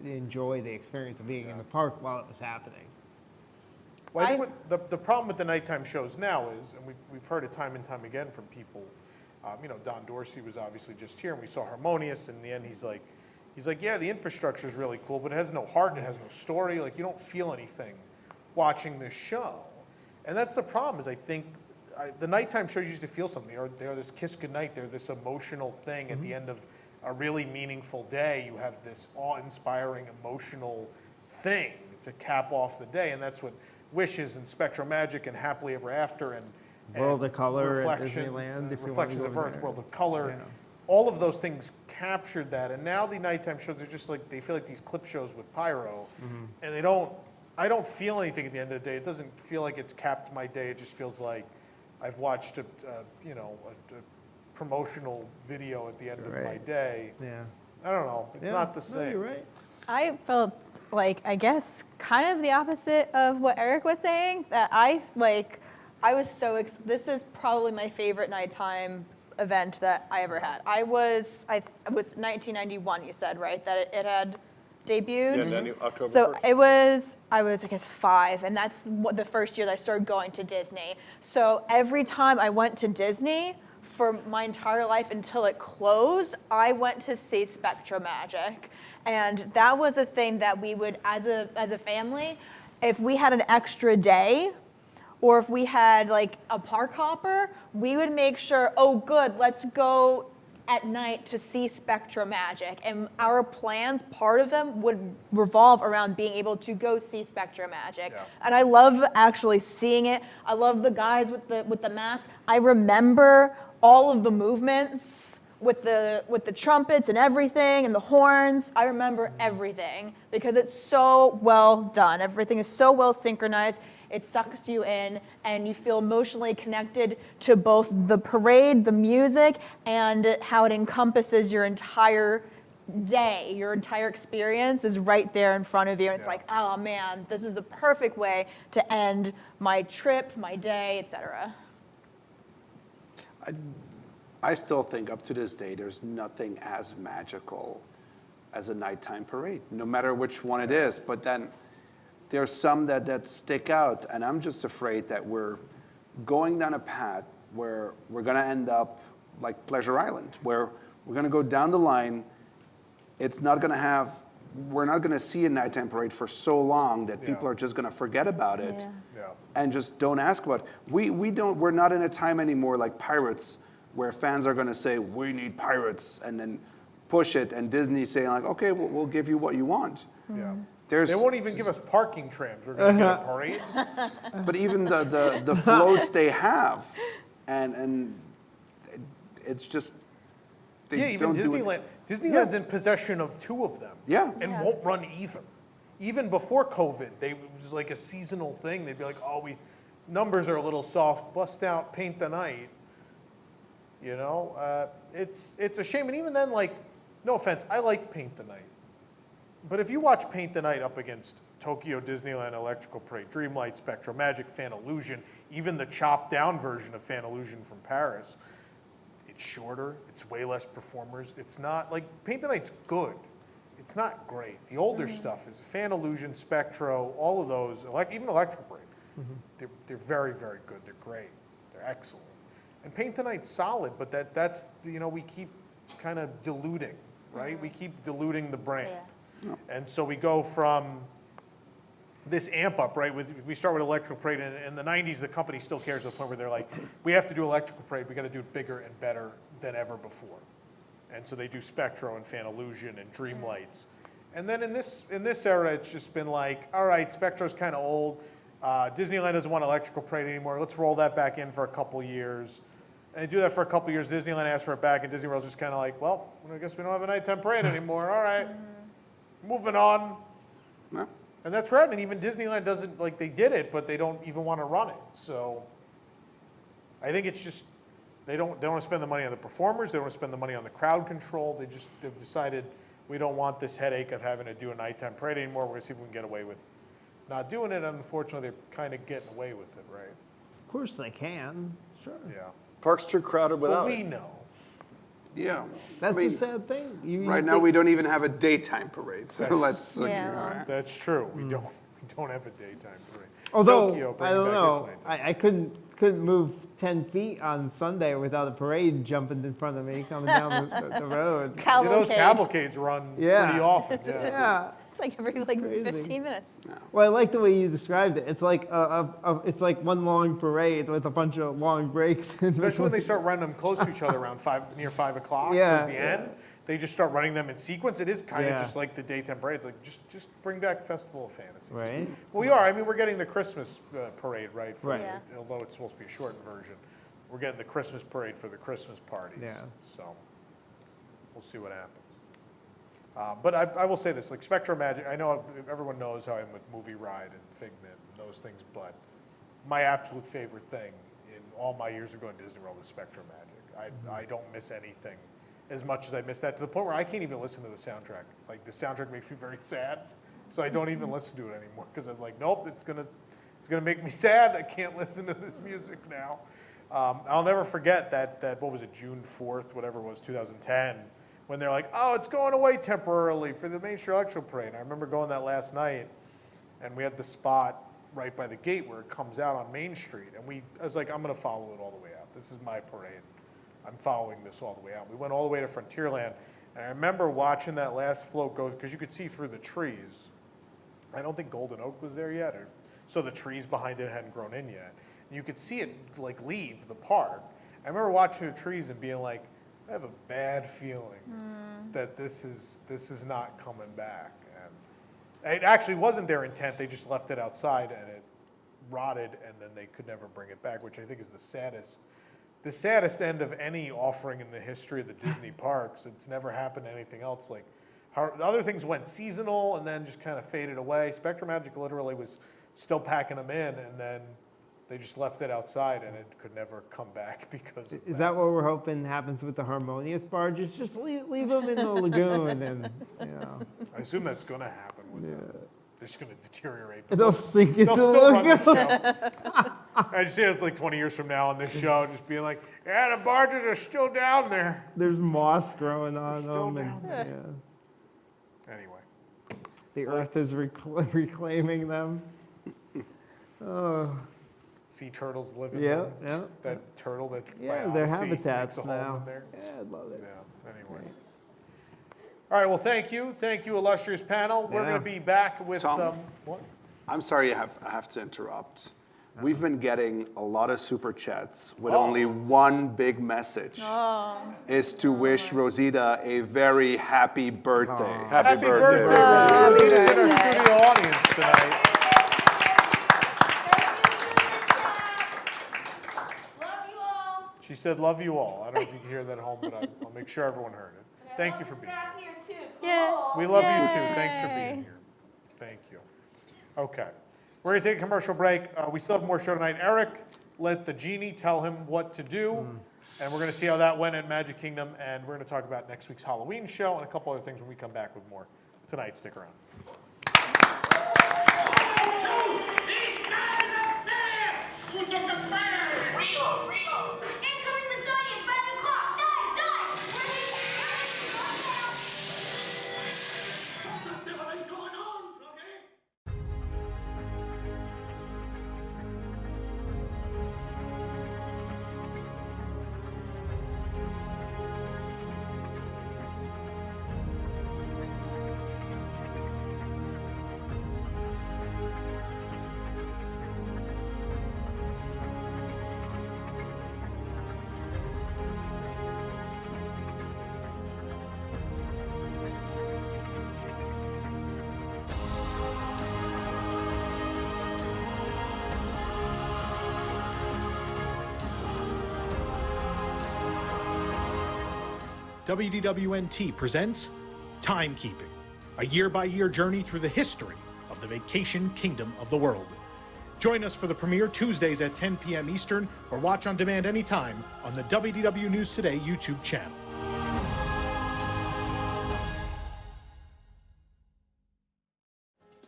enjoy the experience of being in the park while it was happening. Well, I think the problem with the nighttime shows now is, and we've heard it time and time again from people, you know, Don Dorsey was obviously just here, and we saw Harmonious, and in the end he's like, yeah, the infrastructure is really cool, but it has no heart, it has no story, like you don't feel anything watching this show. And that's the problem, is I think the nighttime shows used to feel something. They're this kiss goodnight, they're this emotional thing at the end of a really meaningful day. You have this awe-inspiring, emotional thing to cap off the day, and that's what Wishes and SpectroMagic and Happily Ever After and World of Color at Disneyland, if you want to Reflections go of over Earth, there. World of Color, all of those things captured that. And now the nighttime shows are just like, they feel like these clip shows with pyro, and I don't feel anything at the end of the day. It doesn't feel like it's capped my day. It just feels like I've watched a promotional video at the end of my day. Yeah. I don't know. It's not the same. No, you're right. I felt like, I guess, kind of the opposite of what Eric was saying. That I was so, this is probably my favorite nighttime event that I ever had. It was 1991, you said, right? That it had debuted? Yeah, October So 1st. I was, I guess, 5, and that's the first year that I started going to Disney. So every time I went to Disney, for my entire life until it closed, I went to see SpectroMagic. And that was a thing that we would, as a family, if we had an extra day, or if we had like a park hopper, we would make sure, oh good, let's go at night to see SpectroMagic. And our plans, part of them would revolve around being able to go see SpectroMagic. Yeah. And I love actually seeing it. I love the guys with the masks. I remember all of the movements with the trumpets and everything and the horns. I remember everything because it's so well done. Everything is so well synchronized. It sucks you in, and you feel emotionally connected to both the parade, the music, and how it encompasses your entire day. Your entire experience is right there in front of you. And it's like, oh man, this is the perfect way to end my trip, my day, etc. I still think up to this day, there's nothing as magical as a nighttime parade, no matter which one it is. But then there's some that stick out, and I'm just afraid that we're going down a path where we're gonna end up like Pleasure Island, where we're gonna go down the line. It's not gonna have, we're not gonna see a nighttime parade for so long that people are just gonna forget about it and just don't ask about it. We're not in a time anymore like Pirates, where fans are gonna say, we need Pirates, and then push it, and Disney saying like, okay, we'll give you what you want. Yeah. They won't even give us parking trams. We're going to get a parade. But even the floats they have, and it's just, they even don't Disneyland. Disneyland's in possession of 2 of them. Yeah. And won't run either. Even before COVID, it was like a seasonal thing. They'd be like, oh, numbers are a little soft. Bust out, paint the night. You know, it's a shame. And even then, like, no offense, I like Paint the Night. But if you watch Paint the Night up against Tokyo Disneyland Electrical Parade, Dreamlight, SpectroMagic, Fan Illusion, even the chopped down version of Fan Illusion from Paris, it's shorter, it's way less performers. It's not, like, Paint the Night's good. It's not great. The older stuff is Fan Illusion, Spectro, all of those, even Electric Brain. They're very, very good. They're great. They're excellent. And Paint the Night's solid, but that's, you know, we keep kind of diluting, right? We keep diluting the brand. And so we go from this amp up, right? We start with Electrical Parade. In the 90s, the company still cares to the point where they're like, we have to do Electrical Parade. We got to do it bigger and better than ever before. And so they do Spectro and Fan Illusion and Dreamlights. And then in this era, it's just been like, all right, Spectro's kind of old. Disneyland doesn't want Electrical Parade anymore. Let's roll that back in for a couple years. And they do that for a couple years. Disneyland asks for it back, and Disney World's just kind of like, well, I guess we don't have a nighttime parade anymore. All right, moving on. No. And that's right. And even Disneyland doesn't, like, they did it, but they don't even want to run it. So I think it's just, they don't want to spend the money on the performers. They don't want to spend the money on the crowd control. They've decided we don't want this headache of having to do a nighttime parade anymore. We're going to see if we can get away with not doing it. Unfortunately, they're kind of getting away with it, right? Of course they can. Sure. Yeah. Park's too crowded without But it. we know. Yeah. That's I mean, the sad thing. Right now, we don't even have a daytime parade, so let's. That's true. We don't have a daytime parade. Although, Tokyo, I don't know, I couldn't move 10 feet on Sunday without a parade jumping in front of me coming down the road. Those cavalcades run pretty often. Yeah. It's like every 15 minutes. Well, I like the way you described it. It's like it's like one long parade with a bunch of long breaks. Especially when they start running them close to each other around near 5 o'clock towards the end. They just start running them in sequence. It is kind of just like the daytime parade. It's like, just bring back Festival of Fantasy. Right. Well, we are. I mean, we're getting the Christmas parade, right? Although it's supposed to be a shortened version. We're getting the Christmas parade for the Christmas parties. Yeah. So we'll see what happens. But I will say this, like SpectroMagic, I know everyone knows how I'm with Movie Ride and Figment and those things, but my absolute favorite thing in all my years of going to Disney World is SpectroMagic. I don't miss anything as much as I miss that, to the point where I can't even listen to the soundtrack. Like, the soundtrack makes me very sad, so I don't even listen to it anymore, because I'm like, nope, it's gonna make me sad. I can't listen to this music now. I'll never forget that what was it, June 4th, whatever it was, 2010, when they're like, oh, it's going away temporarily for the Main Street Electrical Parade. I remember going that last night, and we had the spot right by the gate where it comes out on Main Street, and I was like, I'm gonna follow it all the way out. This is my parade. I'm following this all the way out. We went all the way to Frontierland, and I remember watching that last float go, because you could see through the trees. I don't think Golden Oak was there yet, so the trees behind it hadn't grown in yet. And you could see it like leave the park. I remember watching the trees and being like, I have a bad feeling that this is not coming back. And it actually wasn't their intent. They just left it outside, and it rotted, and then they could never bring it back, which I think is the saddest end of any offering in the history of the Disney parks. It's never happened to anything else. Like, the other things went seasonal and then just kind of faded away. SpectroMagic literally was still packing them in, and then they just left it outside, and it could never come back because of Is that what we're hoping happens with the Harmonious barges? Just leave them in the lagoon, and I assume that's going to happen with them. They're just going to deteriorate. They'll sink into They'll the still run the lagoon. show. I just see it's like 20 years from now on this show, just being like, yeah, the barges are still down there. There's moss growing on them. Anyway. The earth is reclaiming them. Oh. Sea turtles live in Yeah, them. yeah. That turtle that's Yeah, by their Odyssey habitats makes a home now. in there. Yeah, I love it. Yeah, anyway. All right, well, thank you. Thank you, illustrious panel. We're going to be back with... Tom, what? I'm sorry I have to interrupt. We've been getting a lot of super chats with only one big message. Is to wish Rosita a very happy birthday. Happy birthday, Rosita. Rosita's in our studio audience tonight. She said, love you all. I don't know if you can hear that at home, but I'll make sure everyone heard it. Thank you for being here. We love you too. Thanks for being here. Thank you. Okay. We're going to take a commercial break. We still have more show tonight. Eric, let the genie tell him what to do. And we're going to see how that went at Magic Kingdom. And we're going to talk about next week's Halloween show and a couple other things when we come back with more tonight. Stick around. Incoming Missouri at 5 o'clock. Dive, dive. What the devil is going on, Froggy? WDWNT presents Timekeeping, a year-by-year journey through the history of the vacation kingdom of the world. Join us for the premiere Tuesdays at 10 p.m. Eastern or watch on demand anytime on the WDW News Today YouTube channel.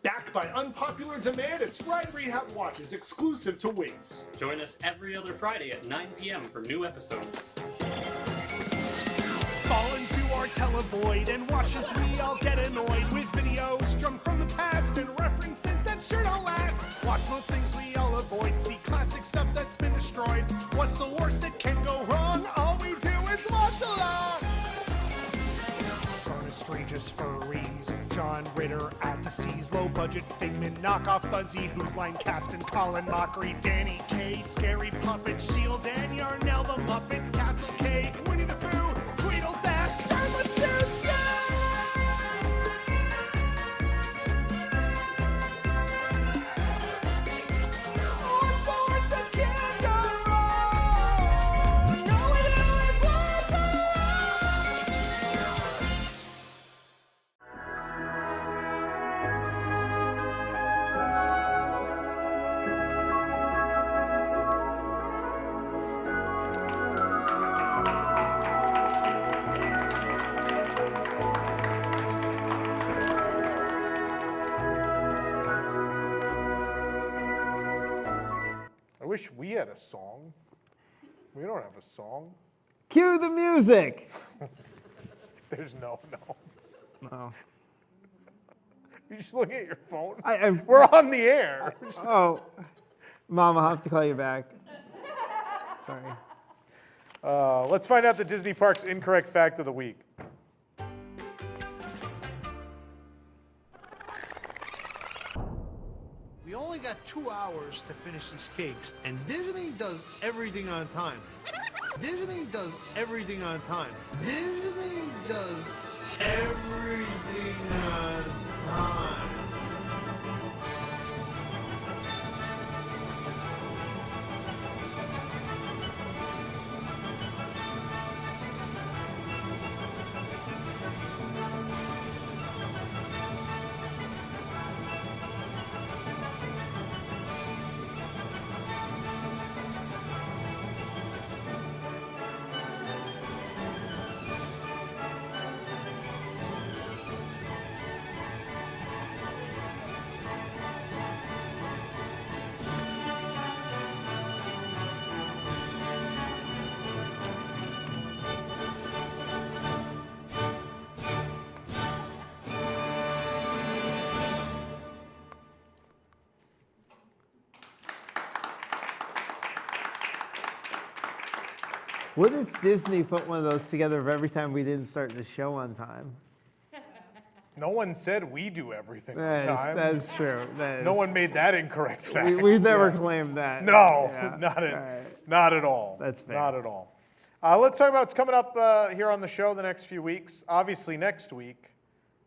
Back by unpopular demand, it's Ride Rehab Watches exclusive to Wings. Join us every other Friday at 9 p.m. for new episodes. Fall into our televoid and watch as we all get annoyed with videos drunk from the past and references that sure don't last. Watch those things we all avoid, see classic stuff that's been destroyed. What's the worst that can go wrong? All we do is watch along. Strangest furries, John Ritter at the seas, low budget figment, knockoff Buzzy, who's line cast and Colin Mockery, Danny K, Scary Puppet, Shield and Yarnell the Muppets, Castle Cake, Winnie the Pooh, Tweedle Zap, Timeless News, What's the worst that can go wrong? All we do is watch I wish we had a song. We don't have a song. Cue the music. There's no notes. No. You're just looking at your phone. I'm- We're on the air. Oh, Mom, I'll have to call you back. Sorry. Let's find out the Disney Parks incorrect fact of the week. We only got 2 hours to finish these cakes, and Disney does everything on time. Disney does everything on time. Disney does everything on time. What if Disney put one of those together for every time we didn't start the show on time? No one said we do everything on That is- time. that is true. That is- No one made that incorrect fact. We've never Yeah. claimed that. No, Yeah. not at all. That's fair. Not at all. Let's talk about what's coming up here on the show the next few weeks. Obviously, next week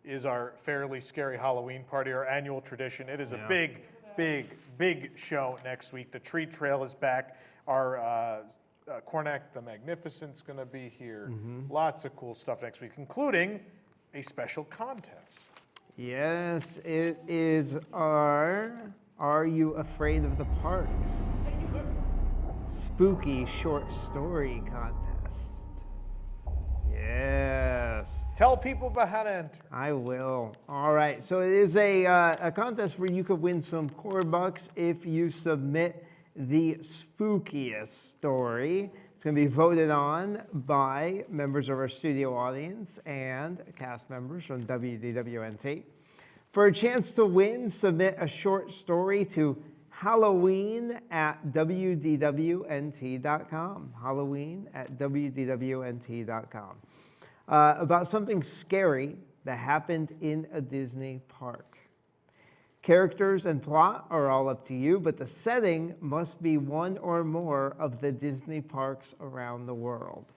is our Fairly Scary Halloween party, our annual tradition. It is a big, big, big show next week. The Tree Trail is back. Our Cornac the Magnificent's going to be here. Lots of cool stuff next week, including a special contest. Yes, it is our Are You Afraid of the Parks? Spooky short story contest. Yes. Tell people about how to enter. I will. All right. So it is a contest where you could win some core bucks if you submit the spookiest story. It's going to be voted on by members of our studio audience and cast members from WDWNT. For a chance to win, submit a short story to Halloween@WDWNT.com. Halloween@WDWNT.com. About something scary that happened in a Disney park. Characters and plot are all up to you, but the setting must be one or more of the Disney parks around the world.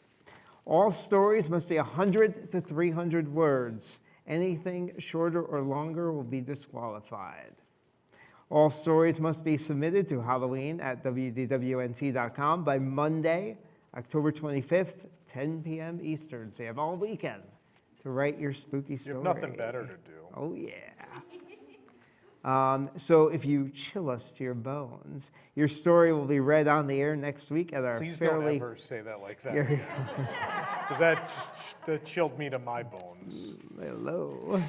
All stories must be 100 to 300 words. Anything shorter or longer will be disqualified. All stories must be submitted to Halloween@WDWNT.com by Monday, October 25th, 10 p.m. Eastern. So you have all weekend to write your spooky story. You have nothing better to do. Oh, yeah. So if you chill us to your bones, your story will be read on the air next week at our Please fairly... don't ever say that like that. scary- Because that chilled me to my bones. Hello.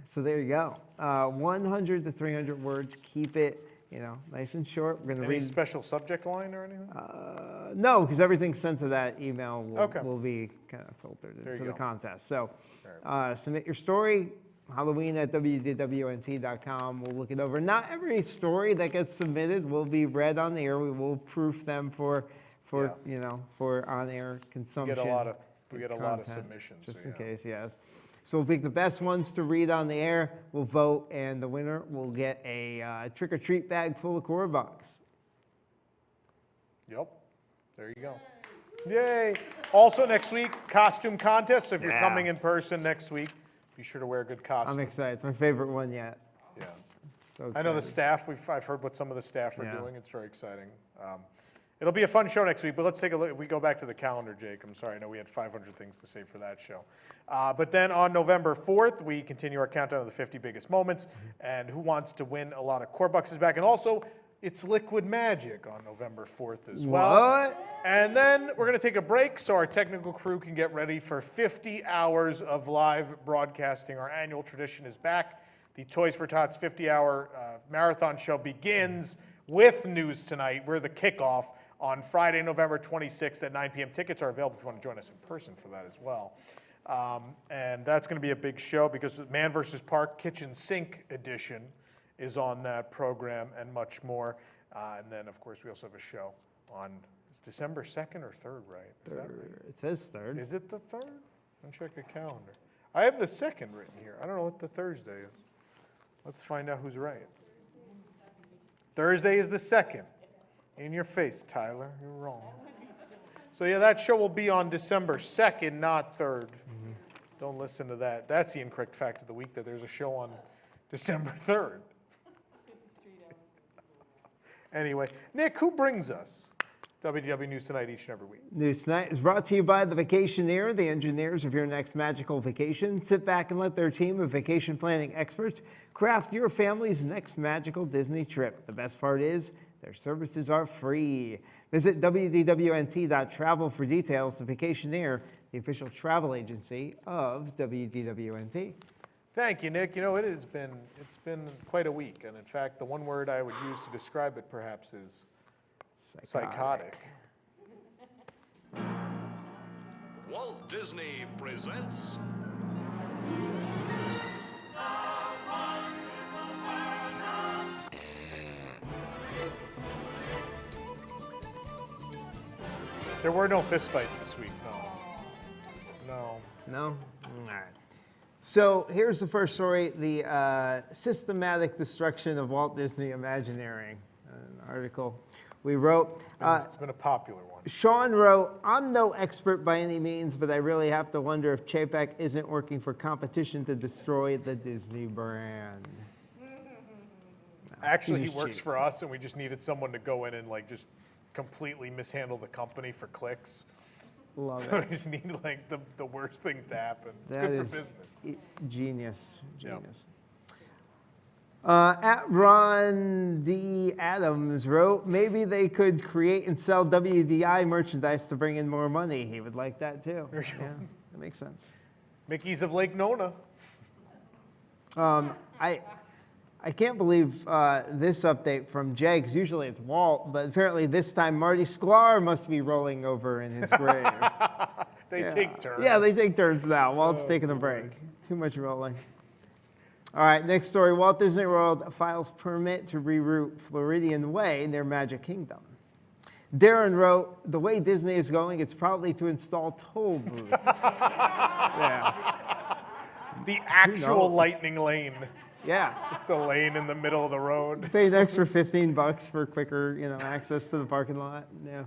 So there you go. 100 to 300 words. Keep it, nice and short. We're going to Any read. special subject line or anything? No, because everything sent to that email Okay. will be kind of filtered There into you the go. contest. So submit your story. Halloween@WDWNT.com. We'll look it over. Not every story that gets submitted will be read on the air. We will proof them for on-air consumption. We get a lot of content, submissions. just so in case, yes. So we'll pick the best ones to read on the air. We'll vote, and the winner will get a trick-or-treat bag full of core bucks. Yep. There you go. Yay. Also next week, costume contest. So if you're Yeah. coming in person next week, be sure to wear a good costume. I'm excited. It's my favorite one yet. Yeah. So I know the excited. staff, I've heard what some of the staff are Yeah. doing. It's very exciting. It'll be a fun show next week, but let's take a look. We go back to the calendar, Jake. I'm sorry, I know we had 500 things to say for that show. But then on November 4th, we continue our countdown of the 50 biggest moments, and Who Wants to Win a Lot of Core Bucks is back. And also, it's Liquid Magic on November 4th as well. What? And then we're going to take a break so our technical crew can get ready for 50 hours of live broadcasting. Our annual tradition is back. The Toys for Tots 50-hour marathon show begins with News Tonight. We're the kickoff on Friday, November 26th at 9 p.m. Tickets are available if you want to join us in person for that as well. And that's going to be a big show because the Man vs. Park Kitchen Sink edition is on that program and much more. And then, of course, we also have a show on it's December 2nd or 3rd, right? Is that right? It says 3rd. Is it the 3rd? I'll check the calendar. I have the 2nd written here. I don't know what the Thursday is. Let's find out who's right. Thursday is the 2nd. In your face, Tyler. You're wrong. So, yeah, that show will be on December 2nd, not 3rd. Don't listen to that. That's the incorrect fact of the week, that there's a show on December 3rd. Anyway, Nick, who brings us WDW News Tonight each and every week? News Tonight is brought to you by the Vacationeer, the engineers of your next magical vacation. Sit back and let their team of vacation planning experts craft your family's next magical Disney trip. The best part is their services are free. Visit WDWNT.travel for details. The Vacationeer, the official travel agency of WDWNT. Thank you, Nick. You know, it's been quite a week, and in fact, the one word I would use to describe it perhaps is psychotic. Walt Disney presents There were no fistfights this week, no. No? All right. So here's the first story, the systematic destruction of Walt Disney Imagineering, an article we wrote. It's been a popular one. Sean wrote, I'm no expert by any means, but I really have to wonder if Chapek isn't working for competition to destroy the Disney brand. Actually, he He's works cheap. for us, and we just needed someone to go in and like just completely mishandle the company for clicks. Love so it. we just need like the worst things to happen. It's That good is for business. Genius, Yep. genius. At Ron D. Adams wrote, maybe they could create and sell WDI merchandise to bring in more money. He would like that too. Yeah, that makes sense. Mickey's of Lake Nona. I I can't believe this update from Jay, because usually it's Walt, but apparently this time Marty Sklar must be rolling over in his grave. They take turns. Yeah, they take turns now. Walt's taking a break. Too much rolling. All right, next story. Walt Disney World files permit to reroute Floridian Way near Magic Kingdom. Darren wrote, the way Disney is going, it's probably to install toll booths. Yeah. The actual lightning lane. Yeah. It's a lane in the middle of the road. Pay an extra $15 for quicker, access to the parking lot. Yeah.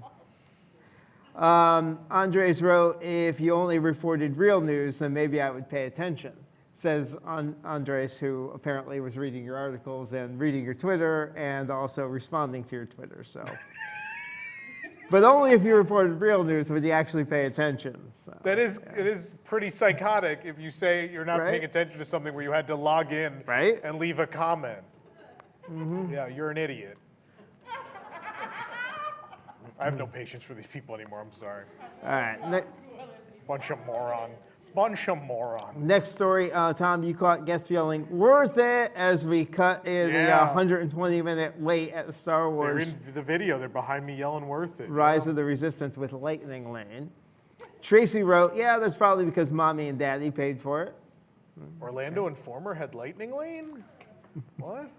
Andres wrote, if you only reported real news, then maybe I would pay attention. Says Andres, who apparently was reading your articles and reading your Twitter and also responding to your Twitter. So, but only if you reported real news would he actually pay attention. So, it is pretty psychotic if you say you're not paying attention to something where you had to log in and leave a comment. Mm-hmm. Yeah, you're an idiot. I have no patience for these people anymore. I'm sorry. All right. Bunch of morons. Bunch of morons. Next story, Tom, you caught guests yelling, worth it, as we cut in the 120-minute wait at Star Wars. They're in the video. They're behind me yelling, worth it. Rise of the Resistance with Lightning Lane. Tracy wrote, yeah, that's probably because Mommy and Daddy paid for it. Orlando Informer had Lightning Lane? What?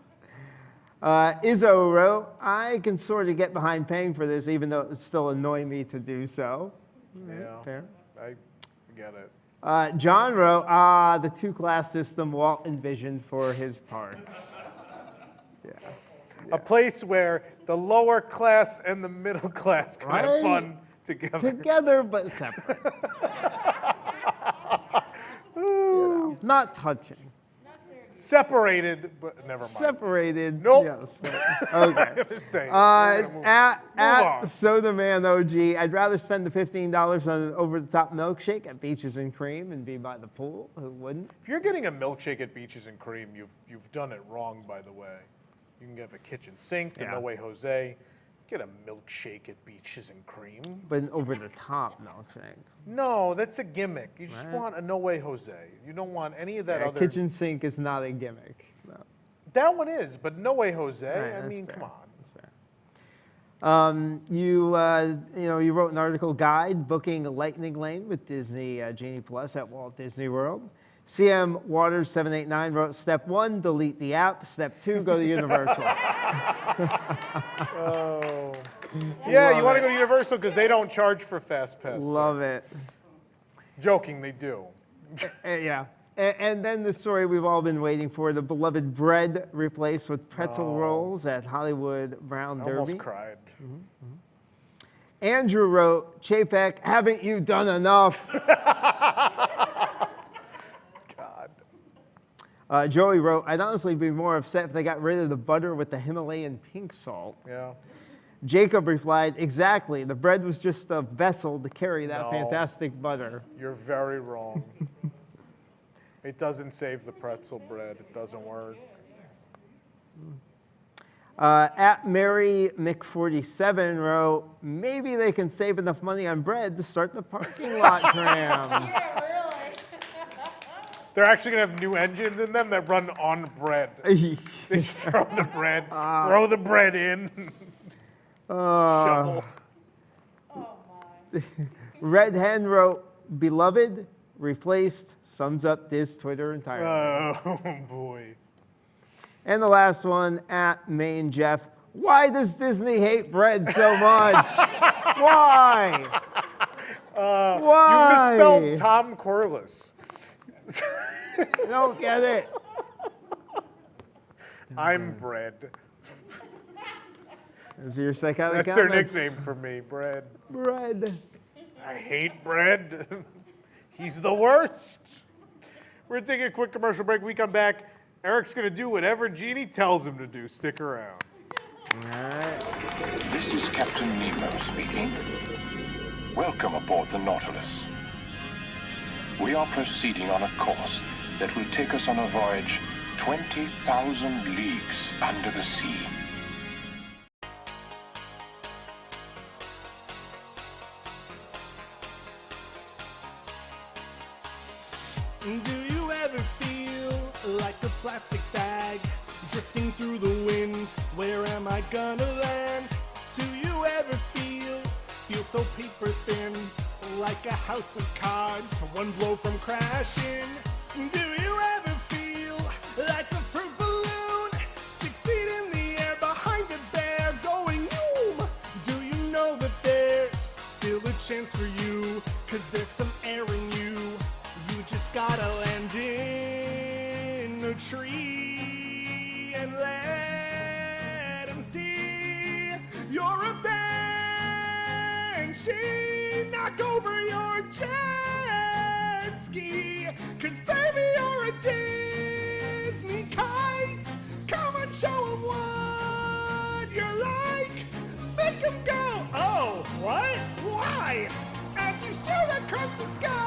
Izzo wrote, I can sort of get behind paying for this, even though it still annoys me to do so. Yeah, fair. I get it. John wrote, the two-class system Walt envisioned for his parks. Yeah. A place where the lower class and the middle class can have fun together. Together, but separate. Not touching. Separated, but never mind. Separated. Nope. Yes. Okay. At Soda Man OG, I'd rather spend the $15 on an over-the-top milkshake at Beaches and Cream and be by the pool. Who wouldn't? If you're getting a milkshake at Beaches and Cream, you've done it wrong, by the way. You can get a kitchen sink, the No Way Jose. Get a milkshake at Beaches and Cream. But an over-the-top milkshake. No, that's a gimmick. You just want a No Way Jose. You don't want any of that other. Kitchen sink is not a gimmick. No. That one is, but No Way Jose. Right, I mean, fair. come on. That's fair. You wrote an article guide booking a Lightning Lane with Disney Genie Plus at Walt Disney World. CM Waters 789 wrote, step 1, delete the app. Step 2, go to Universal. Oh. Yeah, you want to go to Universal because they don't charge for Fast Pass. Love it. Joking, they do. Yeah. And then the story we've all been waiting for, the beloved bread replaced with pretzel rolls at Hollywood Brown Derby. I almost cried. Andrew wrote, Chapek, haven't you done enough? Joey wrote, I'd honestly be more upset if they got rid of the butter with the Himalayan pink salt. Yeah. Jacob replied, exactly. The bread was just a vessel to carry that fantastic butter. You're very wrong. It doesn't save the pretzel bread. It doesn't work. At Mary Mc47 wrote, maybe they can save enough money on bread to start the parking lot trams. They're actually going to have new engines in them that run on bread. They just throw the bread in. Shovel. Red Hen wrote, beloved, replaced, sums up this Twitter entirely. Oh, boy. And the last one, at Main Jeff, why does Disney hate bread so much? Why? Why? You misspelled Tom Corless. I don't get it. I'm bread. Is your psychotic That's their nickname for me, bread. Bread. I hate bread. He's the worst. We're going to take a quick commercial break. We come back. Eric's going to do whatever Genie tells him to do. Stick around. All right. This is Captain Nemo speaking. Welcome aboard the Nautilus. We are proceeding on a course that will take us on a voyage 20,000 leagues under the sea. Do you ever feel like a plastic bag drifting through the wind. Where am I gonna land? Do you ever feel so paper thin, like a house of cards, one blow from crashing? Do you ever feel like a fruit balloon, 6 feet in the air behind a bear going boom? Do you know that there's still a chance for you, 'cause there's some air in you. You just gotta land in a tree and let them see you're a banshee. Knock over your jet ski, 'cause baby you're a Disney kite. Come and show them what you're like. Make them go, oh, what? Why? As you shoot across the sky.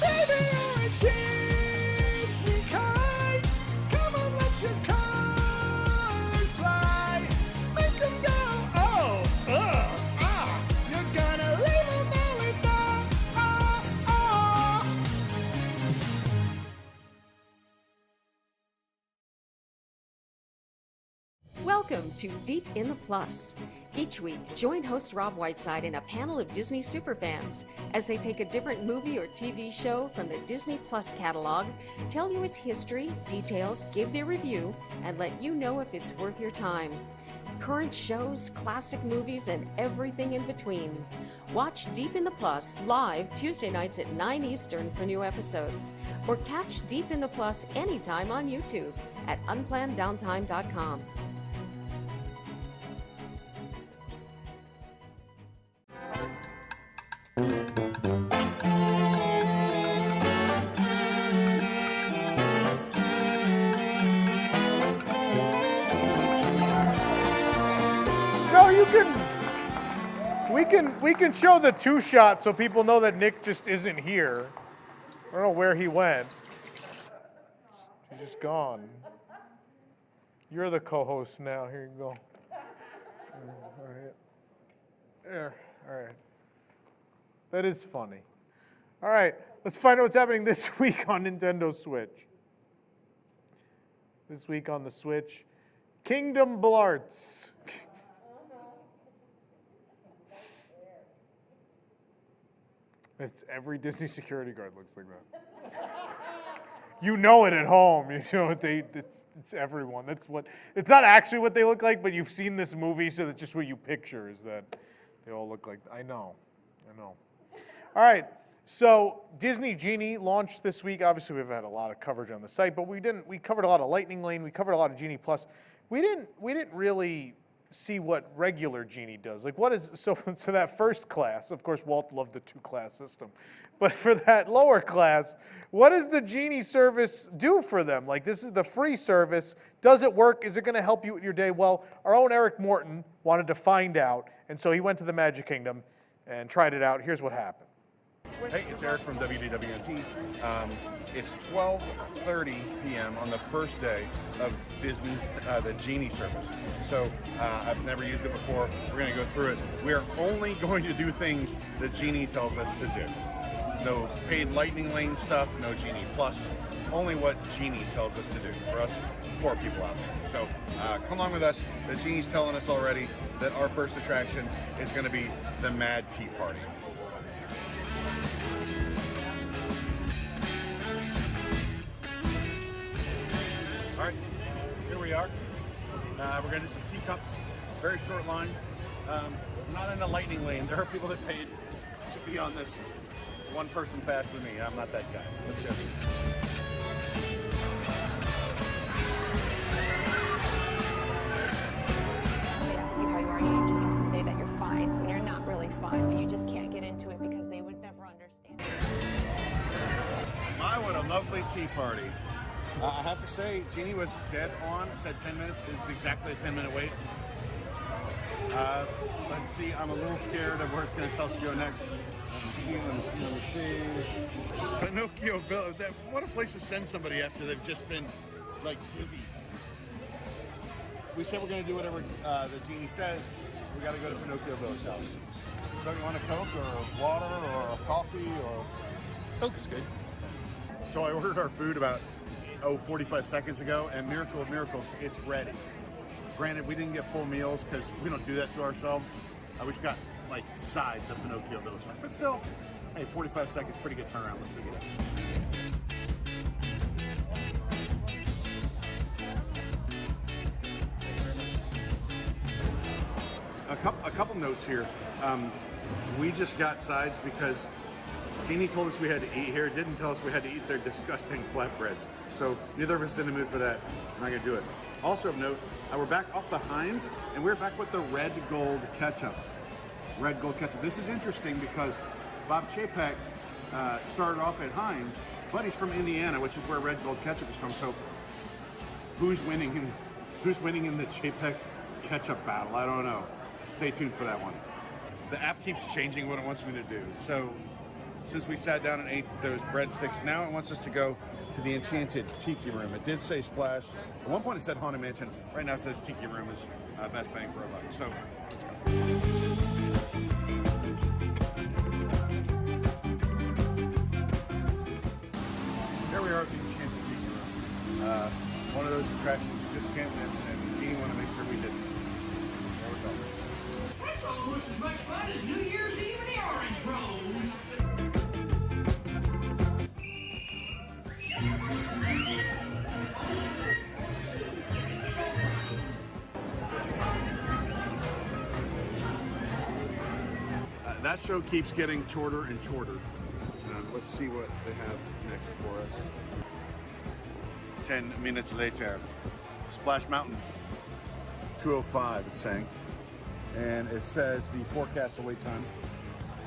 Baby, you're a Disney kite. Come on, let your colors fly. Make them go, oh, you're gonna leave them all in Welcome to Deep in the Plus. Each week, join host Rob Whiteside and a panel of Disney superfans as they take a different movie or TV show from the Disney Plus catalog, tell you its history, details, give their review, and let you know if it's worth your time. Current shows, classic movies, and everything in between. Watch Deep in the Plus live Tuesday nights at 9 Eastern for new episodes. Or catch Deep in the Plus anytime on YouTube at unplanneddowntime.com. We can show the two shot so people know that Nick just isn't here. I don't know where he went. He's just gone. You're the co-host now. Here you go. All right. There. All right. That is funny. All right. Let's find out what's happening this week on Nintendo Switch. This week on the Switch, Kingdom Blarts. It's every Disney security guard looks like that. You know it at home. You know it's everyone. It's not actually what they look like, but you've seen this movie, so that's just what you picture is that they all look like. I know. All right. So Disney Genie launched this week. Obviously, we've had a lot of coverage on the site, but we covered a lot of Lightning Lane. We covered a lot of Genie Plus. We didn't really see what regular Genie does. Like what is, so that first class, of course Walt loved the 2-class system, but for that lower class, what does the Genie service do for them? Like this is the free service. Does it work? Is it going to help you with your day? Well, our own Eric Morton wanted to find out, and so he went to the Magic Kingdom and tried it out. Here's what happened. Hey, it's Eric from WDWNT. It's 12:30 p.m. on the first day of Disney, the Genie service. So I've never used it before. We're going to go through it. We are only going to do things that Genie tells us to do. No paid Lightning Lane stuff, no Genie Plus. Only what Genie tells us to do for us poor people out there. So come along with us. The Genie's telling us already that our first attraction is going to be the Mad Tea Party. All right, here we are. We're going to do some teacups, very short line. Not in the Lightning Lane. There are people that paid to be on this one person faster than me. I'm not that guy. Let's show you. They ask you how you are, you just have to say that you're fine when you're not really fine, but you just can't get into it because they would never understand. My, what a lovely tea party. I have to say, Genie was dead on, said 10 minutes. It's exactly a 10-minute wait. Let's see, I'm a little scared of where it's going to tell us to go next. Let me see. Pinocchio Village. What a place to send somebody after they've just been, like, dizzy. We said we're going to do whatever the Genie says. We got to go to Pinocchio Village house. So you want a Coke or water or a coffee or... Coke is good. So I ordered our food about 45 seconds ago, and miracle of miracles, it's ready. Granted, we didn't get full meals because we don't do that to ourselves. We just got like sides of Pinocchio Village, but still, hey, 45 seconds, pretty good turnaround. Let's look at it. A couple notes here. We just got sides because Genie told us we had to eat here. Didn't tell us we had to eat their disgusting flatbreads. So neither of us is in the mood for that. I'm not gonna do it. Also of note, we're back off the Heinz, and we're back with the red gold ketchup. Red gold ketchup. This is interesting because Bob Chapek started off at Heinz, but he's from Indiana, which is where red gold ketchup is from. So who's winning in the Chapek ketchup battle? I don't know. Stay tuned for that one. The app keeps changing what it wants me to do. So since we sat down and ate those breadsticks, now it wants us to go to the Enchanted Tiki Room. It did say Splash. At one point it said Haunted Mansion. Right now it says Tiki Room is best bang for a buck. So let's go. Here we are at the Enchanted Tiki Room. One of those attractions you just can't miss, and Genie wanted to make sure we did. There we go. That's almost as much fun as New Year's Eve in the Orange Groves. That show keeps getting shorter and shorter. Let's see what they have next for us. 10 minutes later, Splash Mountain, 2:05 it's saying. And it says the forecast wait time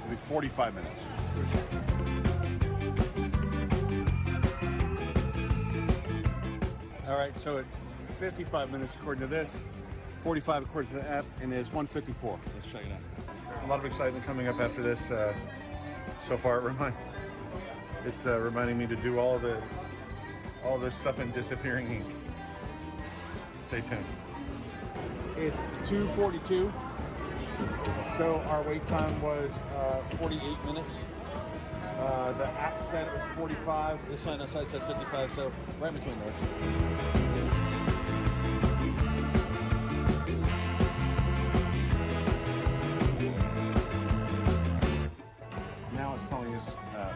will be 45 minutes. All right, so it's 55 minutes according to this, 45 according to the app, and it's 1:54. Let's check it out. A lot of excitement coming up after this. So far, it's reminding me to do all this stuff in disappearing ink. Stay tuned. It's 2:42. So our wait time was 48 minutes. The app said it was 45. The sign outside said 55. So right between those.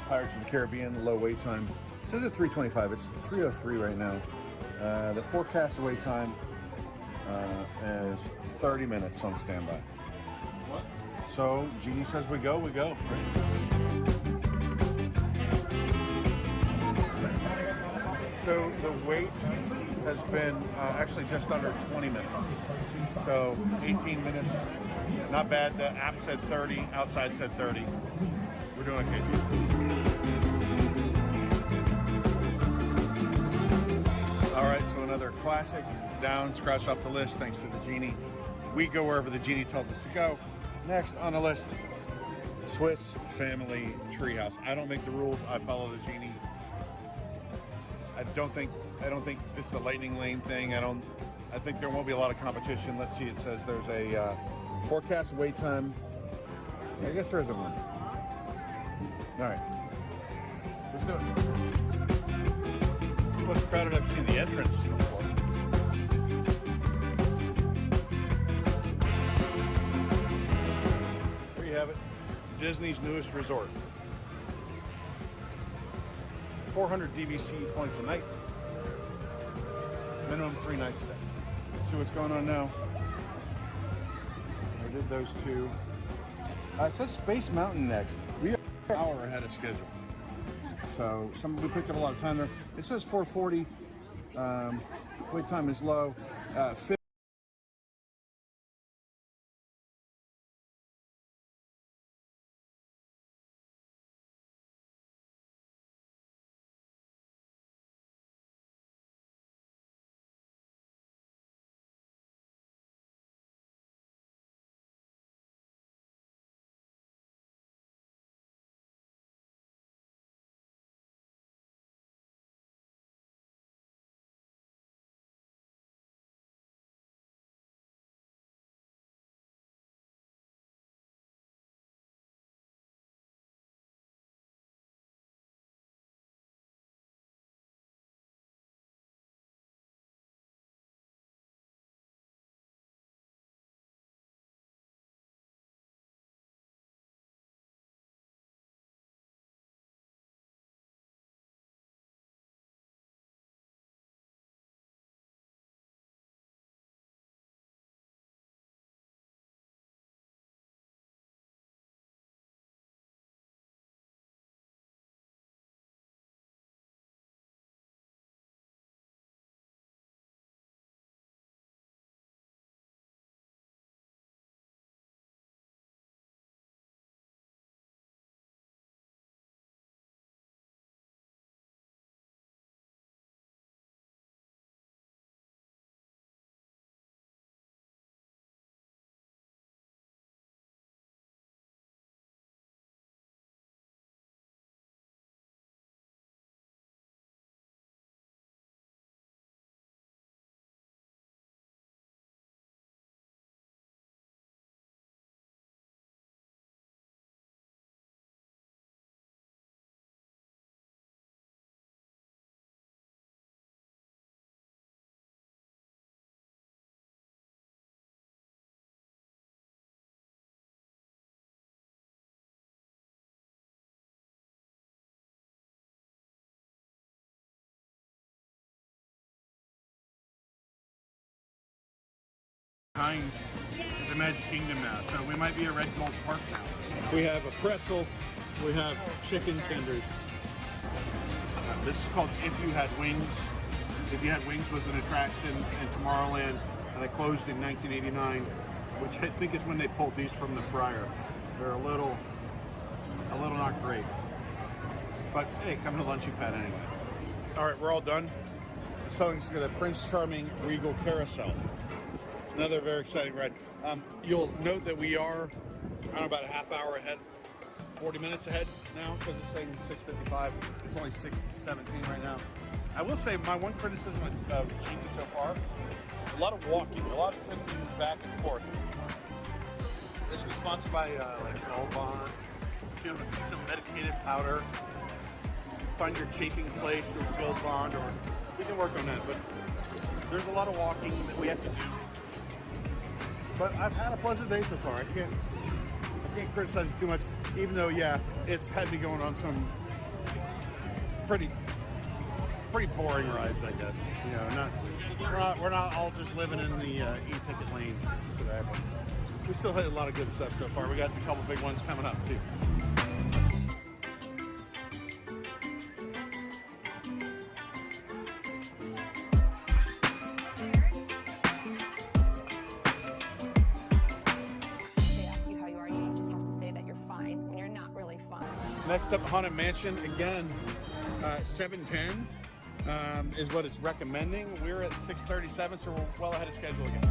Pirates of the Caribbean, low wait time. It says at 3:25, it's 3:03 right now. The forecast wait time is 30 minutes on standby. What? So Genie says we go, we go. So the wait has been actually just under 20 minutes. So 18 minutes, not bad. The app said 30, outside said 30. We're doing okay. All right, so another classic down, scratched off the list thanks to the Genie. We go wherever the Genie tells us to go. Next on the list, Swiss Family Treehouse. I don't make the rules, I follow the Genie. I don't think this is a lightning lane thing. I think there won't be a lot of competition. Let's see, it says there's a forecast wait time. I guess there isn't one. All right, let's do it. It's the most crowded I've seen the entrance before. There you have it, Disney's newest resort. 400 DVC points a night. Minimum 3 nights a day. Let's see what's going on now. I did those two. It says Space Mountain next. We are an hour ahead of schedule. So we picked up a lot of time there. It says 4:40. Wait time is low. Heinz at the Magic Kingdom now, so we might be a Red Gold Park now. We have a pretzel, we have chicken tenders. This is called If You Had Wings. If You Had Wings was an attraction in Tomorrowland that closed in 1989, which I think is when they pulled these from the fryer. They're a little not great. But hey, come to Lunchy Pad anyway. All right, we're all done. This fellow's got a Prince Charming Regal Carousel. Another very exciting ride. You'll note that we are about a half hour ahead, 40 minutes ahead now, because it's saying 6:55. It's only 6:17 right now. I will say my one criticism of Genie so far, a lot of walking, a lot of sitting back and forth. This was sponsored by like Gold Bond, you know, some medicated powder. Find your chafing place with Gold Bond, or we can work on that. But there's a lot of walking that we have to do. But I've had a pleasant day so far. I can't criticize it too much, even though yeah, it's had me going on some pretty boring rides, I guess. You know, we're not all just living in the e-ticket lane today, but we still had a lot of good stuff so far. We got a couple big ones coming up too. Next up, Haunted Mansion, again, 7:10 is what it's recommending. We're at 6:37, so we're well ahead of schedule again.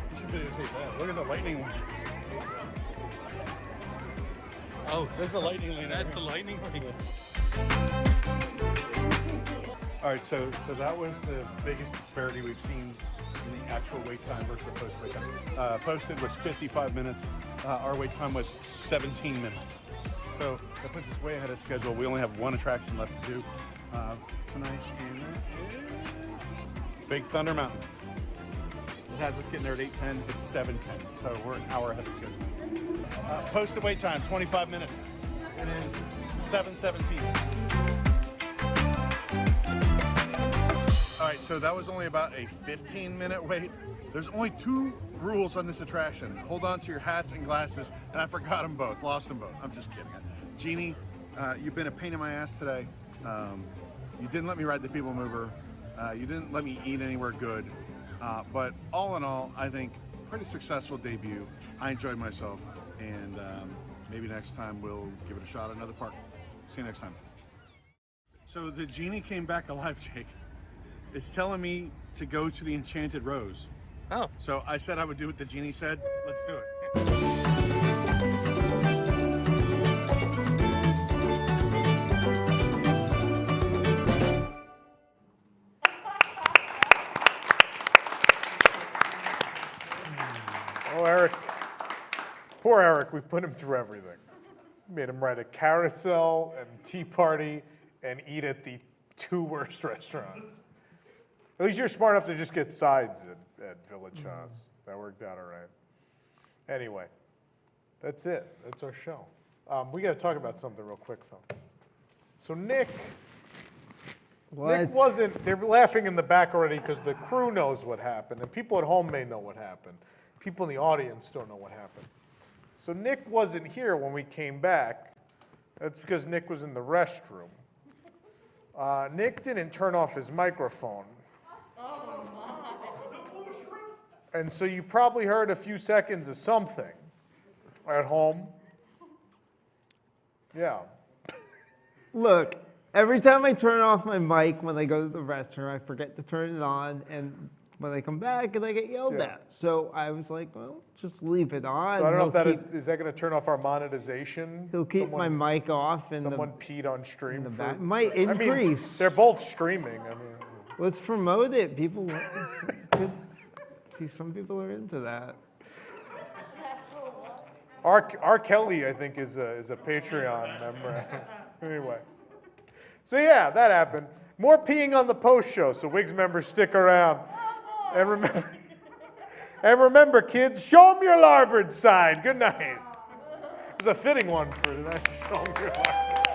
You should videotape that. Look at the lightning one. Oh, there's the lightning lane. That's the lightning lane. All right, so that was the biggest disparity we've seen in the actual wait time versus the post wait time. Posted was 55 minutes. Our wait time was 17 minutes. So that puts us way ahead of schedule. We only have one attraction left to do tonight, and that is Big Thunder Mountain. It has us getting there at 8:10. It's 7:10, so we're an hour ahead of schedule. Posted wait time 25 minutes. It is 7:17. All right, so that was only about a 15-minute wait. There's only 2 rules on this attraction. Hold on to your hats and glasses, and I forgot them both, lost them both. I'm just kidding. Genie, you've been a pain in my ass today. You didn't let me ride the People Mover. You didn't let me eat anywhere good. But all in all, I think pretty successful debut. I enjoyed myself, and maybe next time we'll give it a shot at another park. See you next time. So the Genie came back alive, Jake. It's telling me to go to the Enchanted Rose. Oh. So I said I would do what the Genie said. Let's do it. Oh, Eric. Poor Eric. We put him through everything. Made him ride a carousel and tea party and eat at the 2 worst restaurants. At least you're smart enough to just get sides at Village House. That worked out all right. Anyway, that's it. That's our show. We got to talk about something real quick, though. So Nick wasn't, they're laughing in the back already because the crew knows what happened, and people at home may know what happened. People in the audience don't know what happened. So Nick wasn't here when we came back. That's because Nick was in the restroom. Nick didn't turn off his microphone. And so you probably heard a few seconds of something at home. Yeah. Look, every time I turn off my mic when I go to the restroom, I forget to turn it on, and when I come back, and I get yelled at. So I was like, well, just leave it on. So I don't know if that is that going to turn off our monetization? He'll keep my mic off, and someone peed on stream. Might increase. I mean, they're both streaming. I mean, let's promote it. People. Some people are into that. R. Kelly, I think, is a Patreon member. Anyway. So yeah, that happened. More peeing on the post show, so Wigs members stick around. And remember, kids, show them your larboard side. Good night. It was a fitting one for tonight. Show them your larboard.